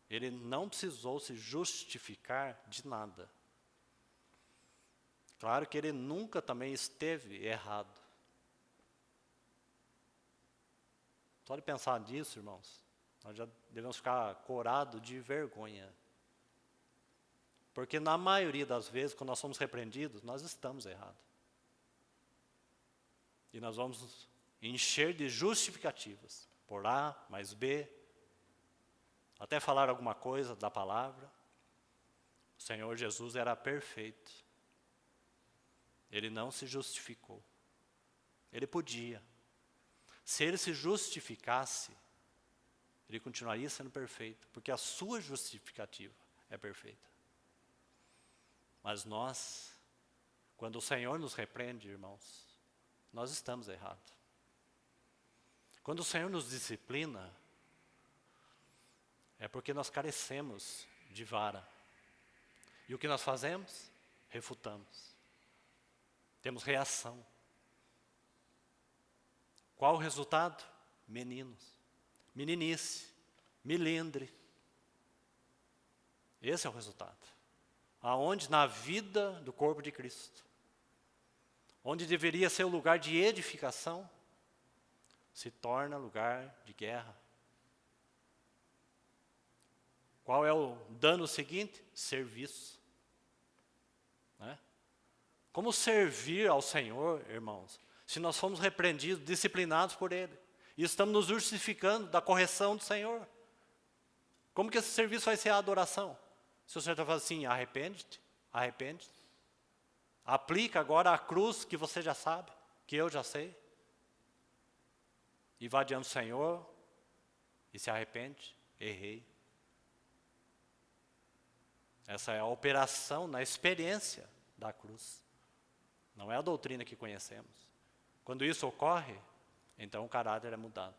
Ele não precisou se justificar de nada. Claro que ele nunca também esteve errado. Só de pensar nisso, irmãos, nós já devemos ficar corados de vergonha. Porque na maioria das vezes, quando nós somos repreendidos, nós estamos errados. E nós vamos encher de justificativas. Por A mais B, até falar alguma coisa da palavra. O Senhor Jesus era perfeito. Ele não se justificou. Ele podia. Se ele se justificasse, ele continuaria sendo perfeito, porque a sua justificativa é perfeita. Mas nós, quando o Senhor nos repreende, irmãos, nós estamos errados. Quando o Senhor nos disciplina, é porque nós carecemos de vara. E o que nós fazemos? Refutamos. Temos reação. Qual o resultado? Meninos, meninice, milindre. Esse é o resultado. Aonde? Na vida do corpo de Cristo. Onde deveria ser o lugar de edificação, se torna lugar de guerra. Qual é o dano seguinte? Serviço. Né? Como servir ao Senhor, irmãos, se nós fomos repreendidos, disciplinados por Ele, e estamos nos justificando da correção do Senhor? Como que esse serviço vai ser a adoração? Se o Senhor está falando assim, arrepende-te, arrepende-te. Aplica agora a cruz que você já sabe, que eu já sei. E vá diante do Senhor e se arrepende, errei. Essa é a operação na experiência da cruz. Não é a doutrina que conhecemos. Quando isso ocorre, então o caráter é mudado.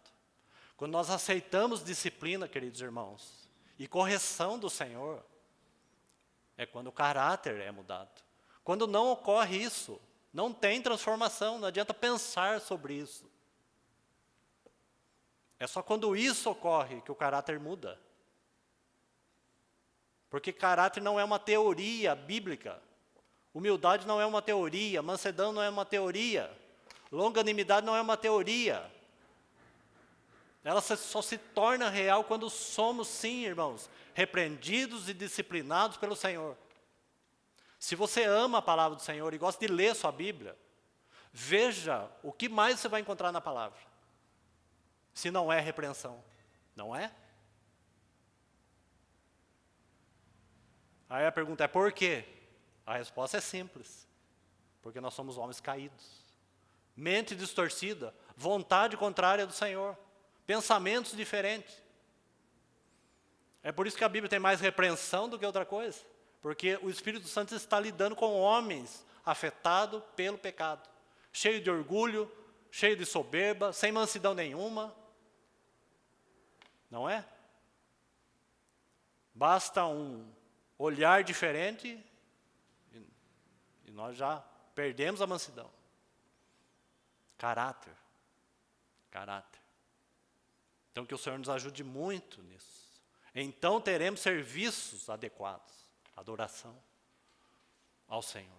Quando nós aceitamos disciplina, queridos irmãos, e correção do Senhor, é quando o caráter é mudado. Quando não ocorre isso, não tem transformação, não adianta pensar sobre isso. É só quando isso ocorre que o caráter muda. Porque caráter não é uma teoria bíblica. Humildade não é uma teoria, mansidão não é uma teoria, longanimidade não é uma teoria. Ela só se torna real quando somos, sim, irmãos, repreendidos e disciplinados pelo Senhor. Se você ama a palavra do Senhor e gosta de ler sua Bíblia, veja o que mais você vai encontrar na palavra. Se não é repreensão, não é? Aí a pergunta é por quê? A resposta é simples. Porque nós somos homens caídos. Mente distorcida, vontade contrária do Senhor, pensamentos diferentes. É por isso que a Bíblia tem mais repreensão do que outra coisa. Porque o Espírito Santo está lidando com homens afetados pelo pecado. Cheio de orgulho, cheio de soberba, sem mansidão nenhuma. Não é? Basta um olhar diferente e nós já perdemos a mansidão. Caráter. Caráter. Então que o Senhor nos ajude muito nisso. Então teremos serviços adequados. Adoração ao Senhor.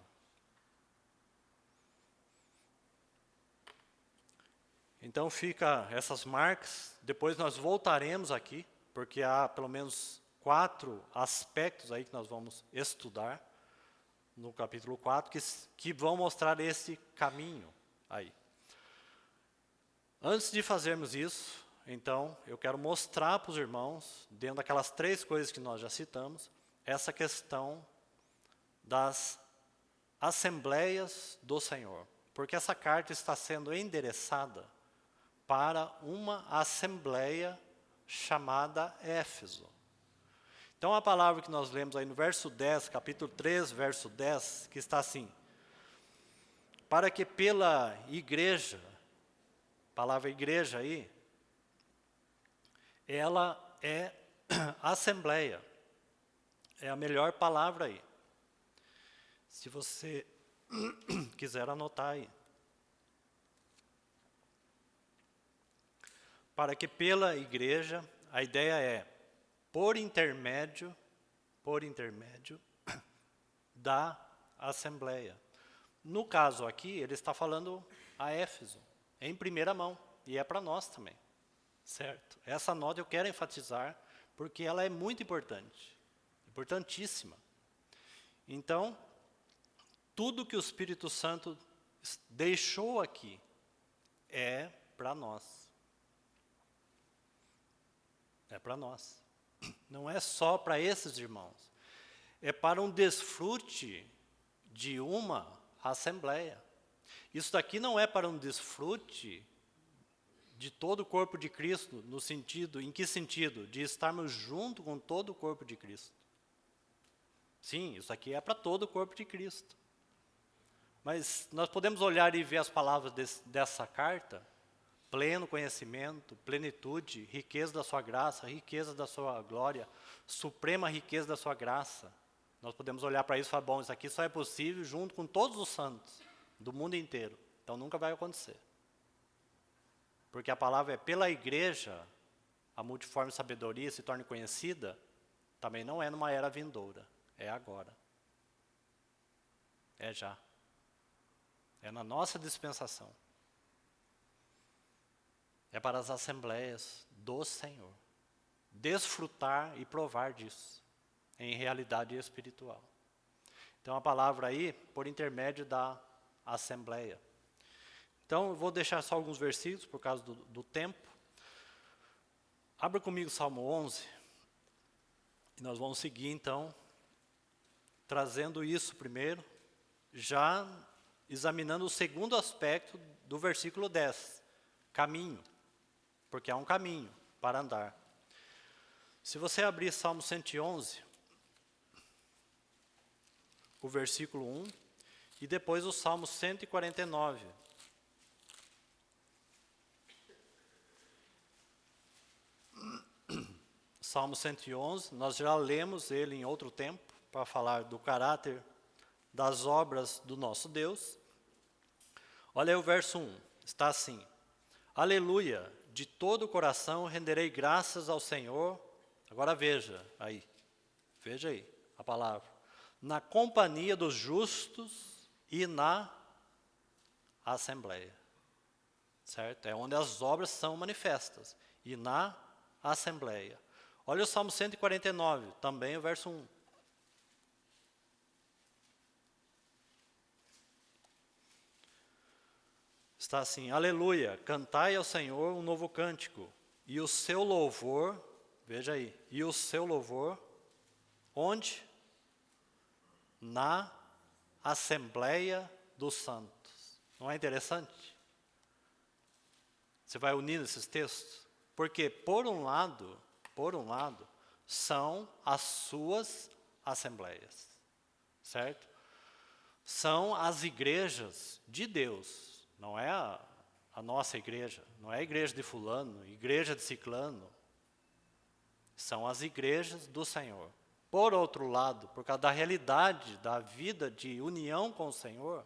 Então fica essas marcas, depois nós voltaremos aqui, porque há pelo menos 4 aspectos aí que nós vamos estudar no capítulo 4, que vão mostrar esse caminho aí. Antes de fazermos isso, então, eu quero mostrar para os irmãos, dentro daquelas 3 coisas que nós já citamos, essa questão das assembleias do Senhor. Porque essa carta está sendo endereçada para uma assembleia chamada Éfeso. Então a palavra que nós lemos aí no verso 10, capítulo 3, verso 10, que está assim: para que pela igreja, a palavra igreja aí, ela é assembleia. É a melhor palavra aí. Se você quiser anotar aí. Para que pela igreja, a ideia é, por intermédio da assembleia. No caso aqui, ele está falando a Éfeso, em primeira mão, e é para nós também, certo? Essa nota eu quero enfatizar, porque ela é muito importante, importantíssima. Então, tudo que o Espírito Santo deixou aqui é para nós. É para nós. Não é só para esses irmãos. É para um desfrute de uma assembleia. Isso daqui não é para um desfrute de todo o corpo de Cristo, no sentido, em que sentido? De estarmos junto com todo o corpo de Cristo. Sim, isso aqui é para todo o corpo de Cristo. Mas nós podemos olhar e ver as palavras dessa carta: pleno conhecimento, plenitude, riqueza da sua graça, riqueza da sua glória, suprema riqueza da sua graça. Nós podemos olhar para isso e falar, bom, isso aqui só é possível junto com todos os santos do mundo inteiro. Então nunca vai acontecer. Porque a palavra é pela igreja, a multiforme sabedoria se torne conhecida, também não é numa era vindoura, é agora. É já. É na nossa dispensação. É para as assembleias do Senhor. Desfrutar e provar disso, em realidade espiritual. Então a palavra aí, por intermédio da assembleia. Então eu vou deixar só alguns versículos, por causa do tempo. Abra comigo o Salmo 11. E nós vamos seguir então, trazendo isso primeiro, já examinando o segundo aspecto do versículo 10. Caminho. Porque há um caminho para andar. Se você abrir Salmo 111, o versículo 1, e depois o Salmo 149. Salmo 111, nós já lemos ele em outro tempo, para falar do caráter das obras do nosso Deus. Olha aí o verso 1, está assim: aleluia, de todo o coração renderei graças ao Senhor. Agora veja aí a palavra. na companhia dos justos e na assembleia. Certo? É onde as obras são manifestas. E na assembleia. Olha o Salmo 149, também o verso 1. Está assim: aleluia, cantai ao Senhor um novo cântico, e o seu louvor, veja aí, e o seu louvor, onde? Na Assembleia dos Santos. Não é interessante? Você vai unindo esses textos? Porque, por um lado, são as suas assembleias, certo? São as igrejas de Deus, não é a nossa igreja, não é a igreja de fulano, igreja de ciclano. São as igrejas do Senhor. Por outro lado, por causa da realidade da vida de união com o Senhor,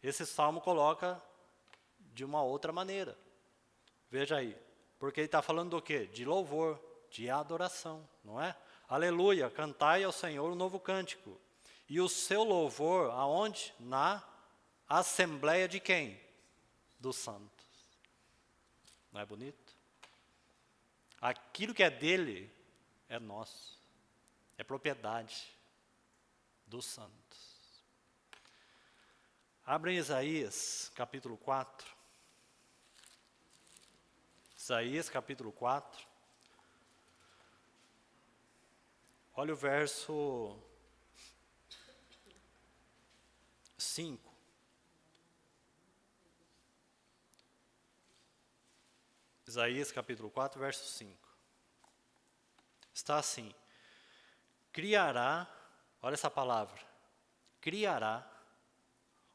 esse salmo coloca de uma outra maneira. Veja aí, porque ele está falando do quê? De louvor, de adoração, não é? Aleluia, cantai ao Senhor um novo cântico. E o seu louvor, aonde? Na assembleia de quem? Dos santos. Não é bonito? Aquilo que é dele é nosso. É propriedade dos santos. Abrem Isaías, capítulo 4. Isaías, capítulo 4. Olha o verso 5. Isaías, capítulo 4, verso 5. Está assim: criará, olha essa palavra, criará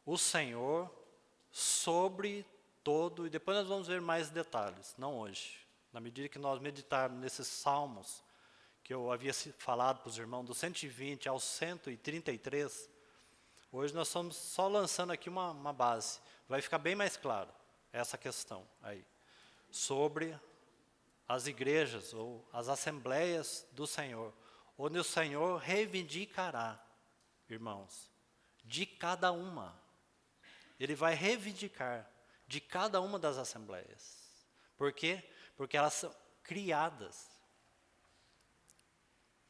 o Senhor sobre todo, e depois nós vamos ver mais detalhes, não hoje. Na medida que nós meditarmos nesses salmos, que eu havia falado para os irmãos, do 120 ao 133, hoje nós estamos só lançando aqui uma base. Vai ficar bem mais claro essa questão aí, sobre as igrejas ou as assembleias do Senhor, onde o Senhor reivindicará, irmãos, de cada uma. Ele vai reivindicar de cada uma das assembleias. Por quê? Porque elas são criadas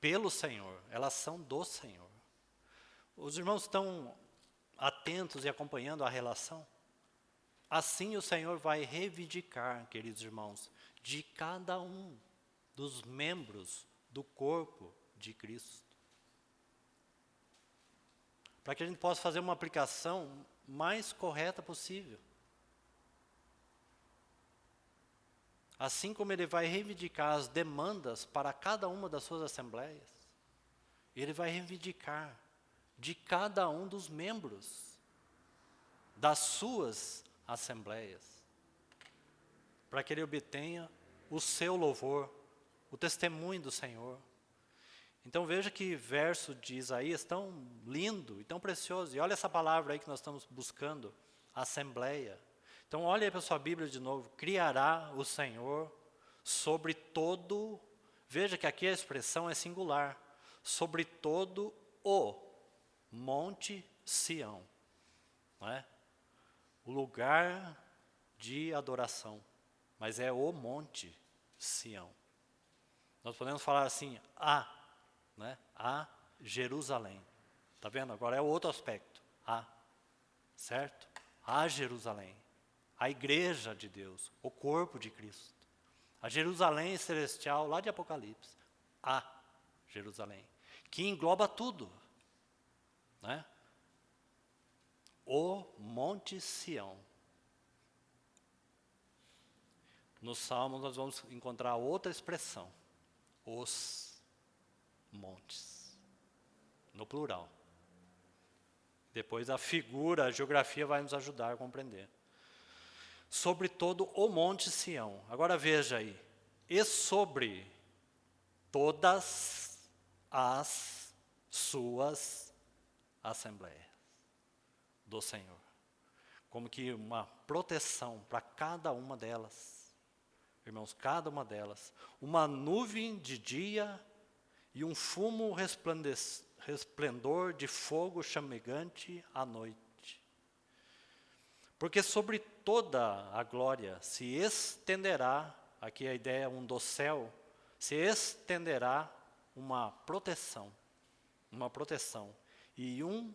pelo Senhor, elas são do Senhor. Os irmãos estão atentos e acompanhando a relação? Assim o Senhor vai reivindicar, queridos irmãos, de cada um dos membros do corpo de Cristo. Para que a gente possa fazer uma aplicação mais correta possível. Assim como ele vai reivindicar as demandas para cada uma das suas assembleias, ele vai reivindicar de cada um dos membros das suas assembleias, para que ele obtenha o seu louvor, o testemunho do Senhor. Então veja que verso de Isaías tão lindo e tão precioso. E olha essa palavra aí que nós estamos buscando, assembleia. Então olha aí para a sua Bíblia de novo. Criará o Senhor sobre todo, veja que aqui a expressão é singular, sobre todo o Monte Sião. Não é? O lugar de adoração, mas é o Monte Sião. Nós podemos falar assim, né? A Jerusalém. Está vendo? Agora é o outro aspecto. Certo? A Jerusalém. A igreja de Deus, o corpo de Cristo. A Jerusalém celestial, lá de Apocalipse. A Jerusalém. Que engloba tudo. Né? O Monte Sião. No Salmo nós vamos encontrar outra expressão. Os montes. No plural. Depois a figura, a geografia vai nos ajudar a compreender. Sobre todo o Monte Sião. Agora veja aí. E sobre todas as suas assembleias do Senhor. Como que uma proteção para cada uma delas. Irmãos, cada uma delas. Uma nuvem de dia e um fumo resplendor de fogo chamegante à noite. Porque sobre toda a glória se estenderá, aqui a ideia um dossel, se estenderá uma proteção e um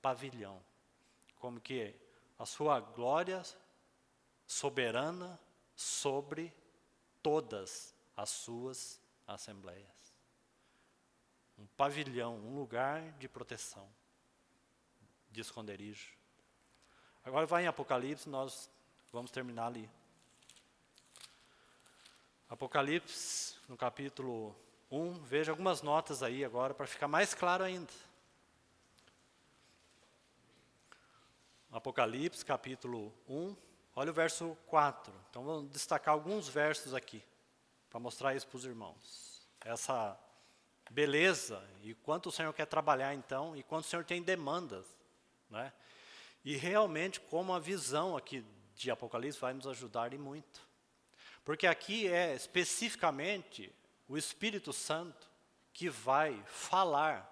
pavilhão, como que a sua glória soberana sobre todas as suas assembleias. Um pavilhão, um lugar de proteção, de esconderijo. Agora vai em Apocalipse, nós vamos terminar ali. Apocalipse, no capítulo 1, veja algumas notas aí agora, para ficar mais claro ainda. Apocalipse, capítulo 1, olha o verso 4. Então vamos destacar alguns versos aqui, para mostrar isso para os irmãos. Essa beleza, e quanto o Senhor quer trabalhar então, e quanto o Senhor tem demandas, né? E realmente como a visão aqui de Apocalipse vai nos ajudar e muito. Porque aqui é especificamente o Espírito Santo que vai falar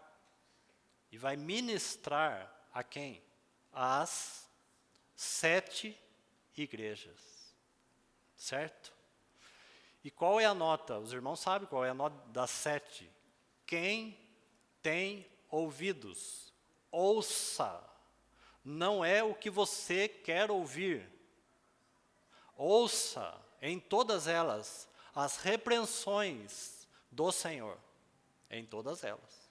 e vai ministrar a quem? Às 7 igrejas, certo? E qual é a nota? Os irmãos sabem qual é a nota das 7. Quem tem ouvidos, ouça. Não é o que você quer ouvir. Ouça em todas elas as repreensões do Senhor. Em todas elas.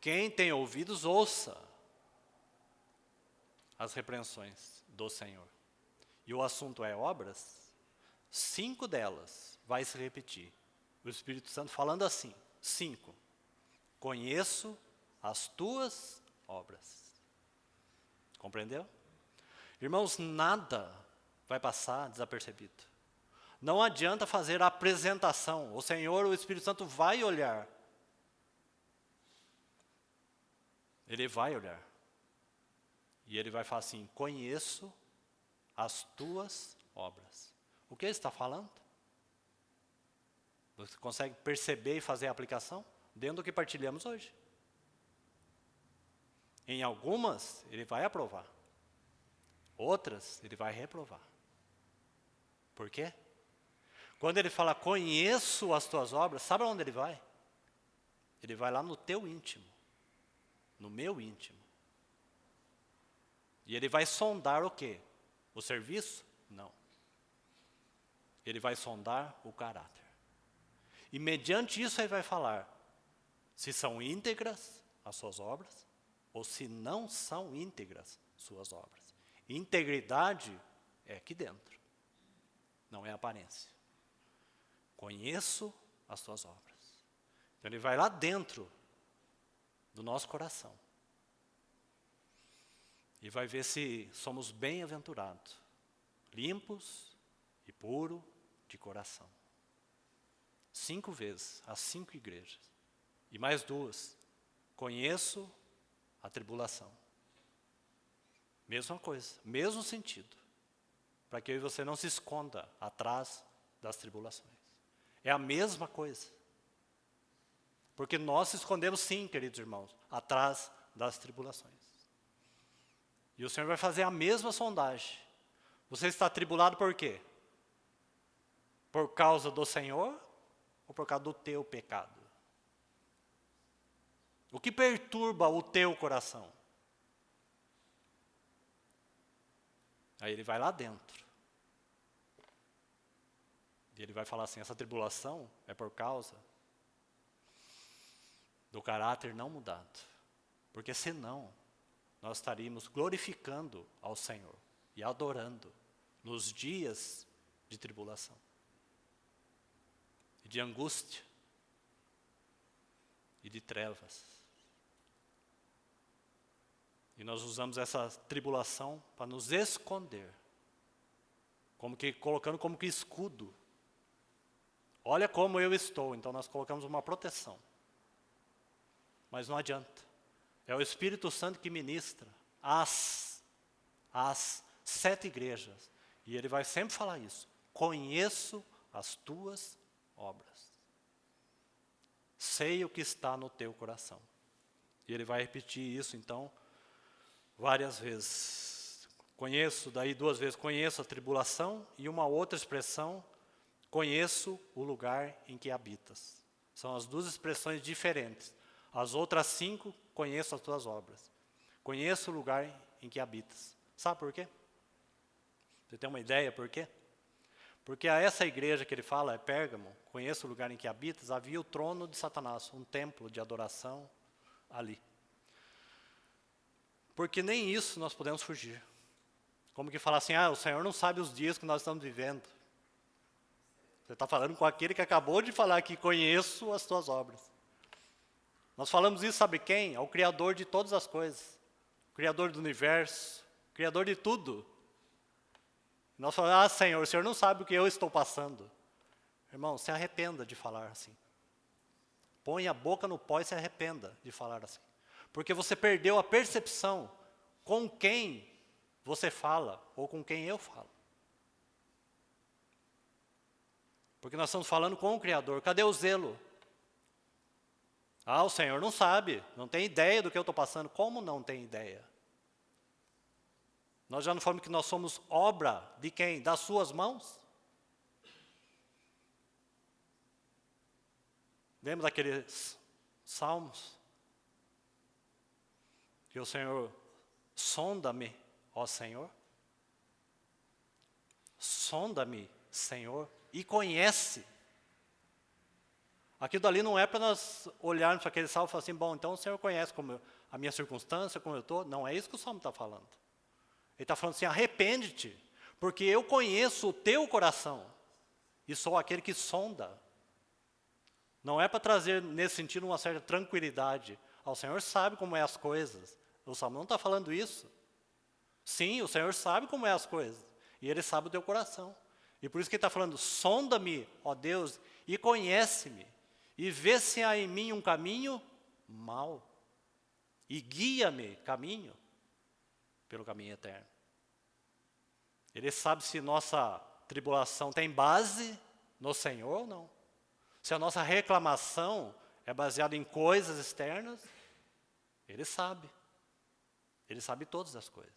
Quem tem ouvidos, ouça as repreensões do Senhor. E o assunto é obras. 5 delas vai se repetir. O Espírito Santo falando assim, 5. Conheço as tuas obras. Compreendeu? Irmãos, nada vai passar desapercebido. Não adianta fazer a apresentação. O Senhor, o Espírito Santo vai olhar. Ele vai olhar. E ele vai falar assim, conheço as tuas obras. O que ele está falando? Você consegue perceber e fazer a aplicação? Dentro do que partilhamos hoje. Em algumas, ele vai aprovar. Outras, ele vai reprovar. Por quê? Quando ele fala, conheço as tuas obras, sabe aonde ele vai? Ele vai lá no teu íntimo. No meu íntimo. E ele vai sondar o quê? O serviço? Não. Ele vai sondar o caráter. E mediante isso ele vai falar se são íntegras as suas obras ou se não são íntegras suas obras. Integridade é aqui dentro, não é aparência. Conheço as tuas obras. Então ele vai lá dentro do nosso coração e vai ver se somos bem-aventurados, limpos e puros de coração. 5 vezes, as 5 igrejas. E mais 2, conheço a tribulação. Mesma coisa, mesmo sentido. Para que eu e você não se esconda atrás das tribulações. É a mesma coisa. Porque nós se escondemos sim, queridos irmãos, atrás das tribulações. E o Senhor vai fazer a mesma sondagem. Você está atribulado por quê? Por causa do Senhor ou por causa do teu pecado? O que perturba o teu coração? Aí ele vai lá dentro. E ele vai falar assim, essa tribulação é por causa do caráter não mudado. Porque senão, nós estaríamos glorificando ao Senhor e adorando nos dias de tribulação. E de angústia. E de trevas. E nós usamos essa tribulação para nos esconder. Colocando como que escudo. Olha como eu estou. Então nós colocamos uma proteção. Mas não adianta. É o Espírito Santo que ministra às 7 igrejas. E ele vai sempre falar isso. Conheço as tuas obras. sei o que está no teu coração. E ele vai repetir isso, então, várias vezes. Daí 2 vezes, conheço a tribulação, e uma outra expressão, conheço o lugar em que habitas. São as 2 expressões diferentes. As outras 5, conheço as tuas obras. Conheço o lugar em que habitas. Sabe por quê? Você tem uma ideia por quê? Porque a essa igreja que ele fala, é Pérgamo, conheço o lugar em que habitas, havia o trono de Satanás, um templo de adoração ali. Porque nem isso nós podemos fugir. Como que falar assim, o Senhor não sabe os dias que nós estamos vivendo. Você está falando com aquele que acabou de falar que conheço as tuas obras. Nós falamos isso, sabe quem? Ao Criador de todas as coisas. O Criador do universo, o Criador de tudo. Nós falamos, Senhor, o Senhor não sabe o que eu estou passando. Irmão, se arrependa de falar assim. Põe a boca no pó e se arrependa de falar assim. Porque você perdeu a percepção com quem você fala ou com quem eu falo. Porque nós estamos falando com o Criador. Cadê o zelo? O Senhor não sabe, não tem ideia do que eu estou passando. Como não tem ideia? Nós já não falamos que nós somos obra de quem? Das suas mãos? Lembra daqueles salmos? Que o Senhor, sonda-me, ó Senhor. Sonda-me, Senhor, e conhece. Aquilo dali não é para nós olharmos para aquele salmo e falar assim, bom, então o Senhor conhece a minha circunstância, como eu estou. Não é isso que o salmo está falando. Ele está falando assim, arrepende-te, porque eu conheço o teu coração e sou aquele que sonda. Não é para trazer, nesse sentido, uma certa tranquilidade. O Senhor sabe como é as coisas. O Salmo não está falando isso. Sim, o Senhor sabe como é as coisas. E Ele sabe o teu coração. E por isso que Ele está falando, sonda-me, ó Deus, e conhece-me. E vê se há em mim um caminho mau. E guia-me caminho pelo caminho eterno. Ele sabe se nossa tribulação tem base no Senhor ou não. Se a nossa reclamação é baseada em coisas externas, Ele sabe. Ele sabe todas as coisas.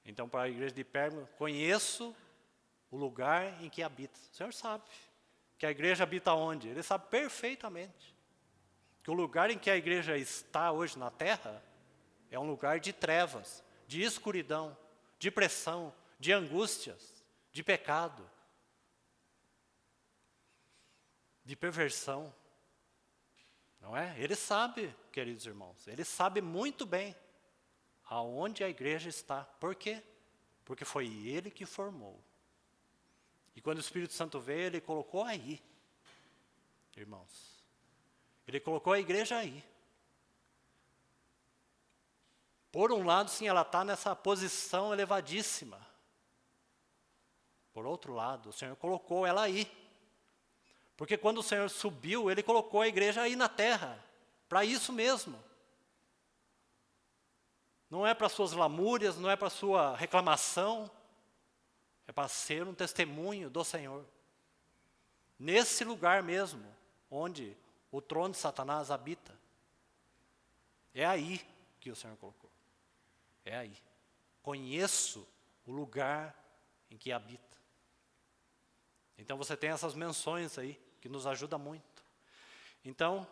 Então, para a igreja de Pérgamo, conheço o lugar em que habita. O Senhor sabe que a igreja habita onde? Ele sabe perfeitamente que o lugar em que a igreja está hoje na terra é um lugar de trevas, de escuridão, de pressão, de angústias, de pecado, de perversão. Não é? Ele sabe, queridos irmãos, ele sabe muito bem aonde a igreja está. Por quê? Porque foi ele que formou. E quando o Espírito Santo veio, ele colocou aí, irmãos. Ele colocou a igreja aí. Por um lado, sim, ela está nessa posição elevadíssima. Por outro lado, o Senhor colocou ela aí. Porque quando o Senhor subiu, Ele colocou a igreja aí na terra. Para isso mesmo. Não é para suas lamúrias, não é para sua reclamação. É para ser um testemunho do Senhor. Nesse lugar mesmo, onde o trono de Satanás habita. É aí que o Senhor colocou. É aí. Conheço o lugar em que habita. Então você tem essas menções aí, que nos ajuda muito. Então,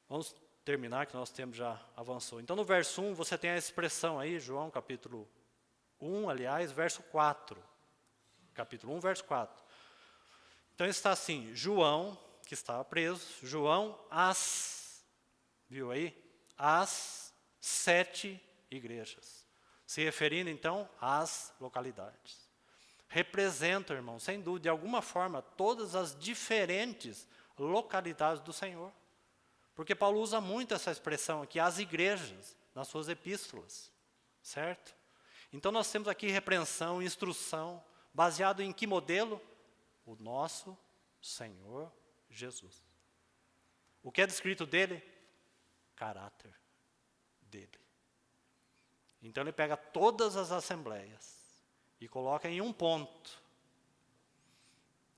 vamos terminar, que nosso tempo já avançou. Então no verso 1 você tem a expressão aí, João capítulo 1, aliás, verso 4. Capítulo 1, verso 4. Então está assim, João, que estava preso, João, viu aí? As 7 igrejas. Se referindo então às localidades. Representam, irmão, sem dúvida, de alguma forma, todas as diferentes localidades do Senhor. Porque Paulo usa muito essa expressão aqui, as igrejas, nas suas epístolas. Certo? Então nós temos aqui repreensão, instrução, baseado em que modelo? O nosso Senhor Jesus. O que é descrito dele? Caráter dele. Então ele pega todas as assembleias e coloca em um ponto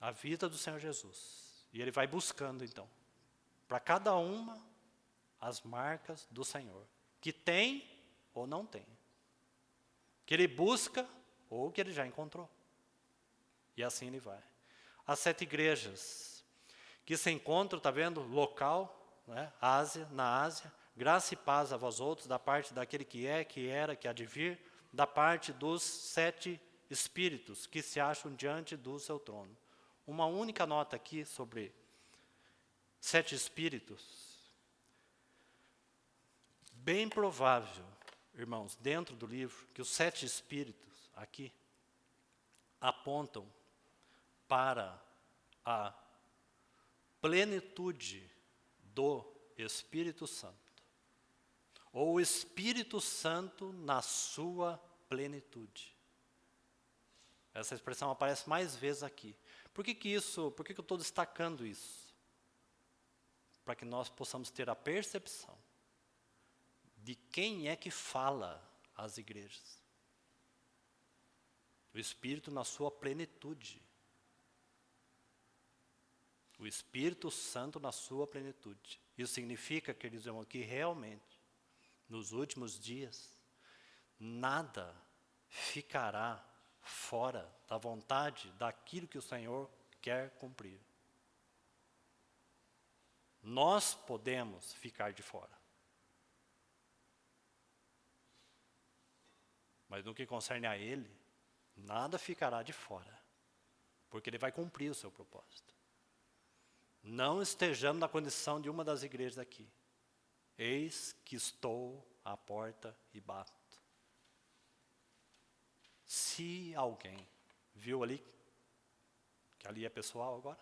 a vida do Senhor Jesus. E ele vai buscando então. para cada uma as marcas do Senhor, que tem ou não tem, que ele busca ou que ele já encontrou. E assim ele vai. As 7 igrejas que se encontram, está vendo, local, né? Na Ásia, graça e paz a vós outros, da parte daquele que é, que era, que há de vir, da parte dos 7 espíritos que se acham diante do seu trono. Uma única nota aqui sobre 7 espíritos. Bem provável, irmãos, dentro do livro, que os 7 espíritos aqui apontam para a plenitude do Espírito Santo, ou o Espírito Santo na sua plenitude. Essa expressão aparece mais vezes aqui. Por que eu estou destacando isso? Para que nós possamos ter a percepção de quem é que fala às igrejas. O Espírito na sua plenitude. O Espírito Santo na sua plenitude. Isso significa, queridos irmãos, que realmente, nos últimos dias, nada ficará fora da vontade daquilo que o Senhor quer cumprir. Nós podemos ficar de fora. Mas no que concerne a Ele, nada ficará de fora, porque Ele vai cumprir o seu propósito. Não estejamos na condição de uma das igrejas aqui. Eis que estou à porta e bato. Se alguém, viu ali, que ali é pessoal agora?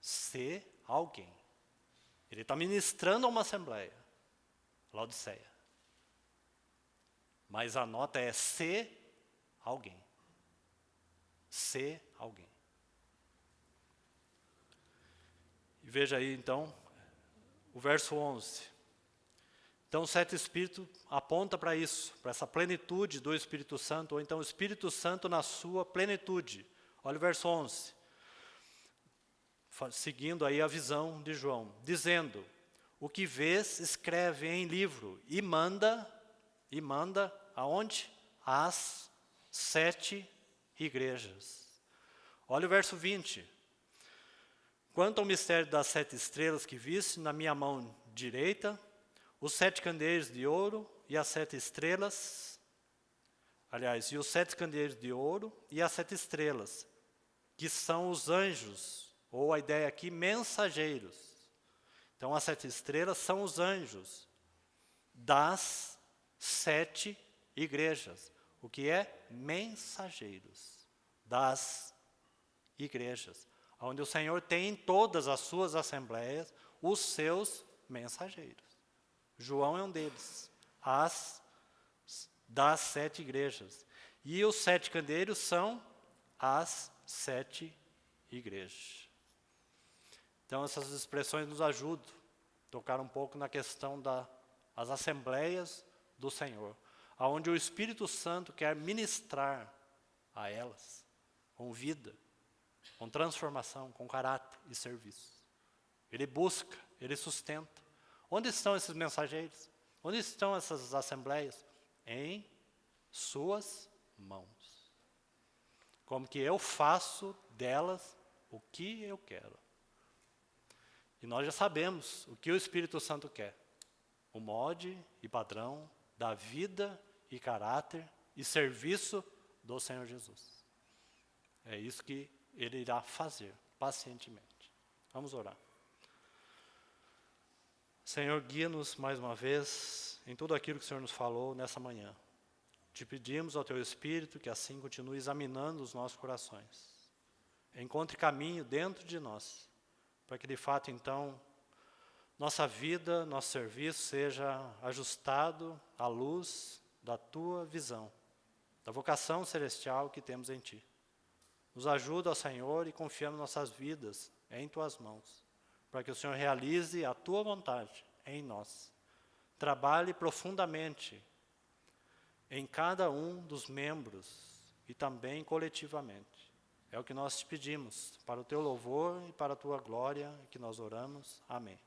Se alguém, ele está ministrando a uma assembleia, Laodiceia. Mas a nota é se alguém. Se alguém. E veja aí então, o verso 11. Então, o 7 Espírito aponta para isso, para essa plenitude do Espírito Santo, ou então o Espírito Santo na sua plenitude. Olha o verso 11. Seguindo aí a visão de João, dizendo: o que vês, escreve em livro e manda aonde? Às 7 igrejas. Olha o verso 20. Quanto ao mistério das 7 estrelas que viste na minha mão direita, os 7 candeeiros de ouro e as 7 estrelas, e os 7 candeeiros de ouro e as 7 estrelas, que são os anjos, ou a ideia aqui, mensageiros. Então, as 7 estrelas são os anjos das 7 igrejas. O que é? Mensageiros das igrejas. Onde o Senhor tem em todas as suas assembleias os seus mensageiros. João é um deles, das 7 igrejas. E os 7 candeeiros são as 7 igrejas. Então, essas expressões nos ajudam a tocar um pouco na questão das assembleias do Senhor, onde o Espírito Santo quer ministrar a elas, com vida, com transformação, com caráter e serviço. Ele busca, ele sustenta. Onde estão esses mensageiros? Onde estão essas assembleias? Em suas mãos. Como que eu faço delas o que eu quero. E nós já sabemos o que o Espírito Santo quer. O molde e padrão da vida e caráter e serviço do Senhor Jesus. É isso que Ele irá fazer, pacientemente. Vamos orar. Senhor, guia-nos mais uma vez em tudo aquilo que o Senhor nos falou nessa manhã. Te pedimos ao Teu Espírito que assim continue examinando os nossos corações. Encontre caminho dentro de nós, para que de fato então nossa vida, nosso serviço seja ajustado à luz da Tua visão, da vocação celestial que temos em Ti. Nos ajuda, ó Senhor, e confiamos nossas vidas em Tuas mãos, para que o Senhor realize a Tua vontade em nós. Trabalhe profundamente em cada um dos membros e também coletivamente. É o que nós te pedimos, para o Teu louvor e para a Tua glória, que nós oramos. Amém.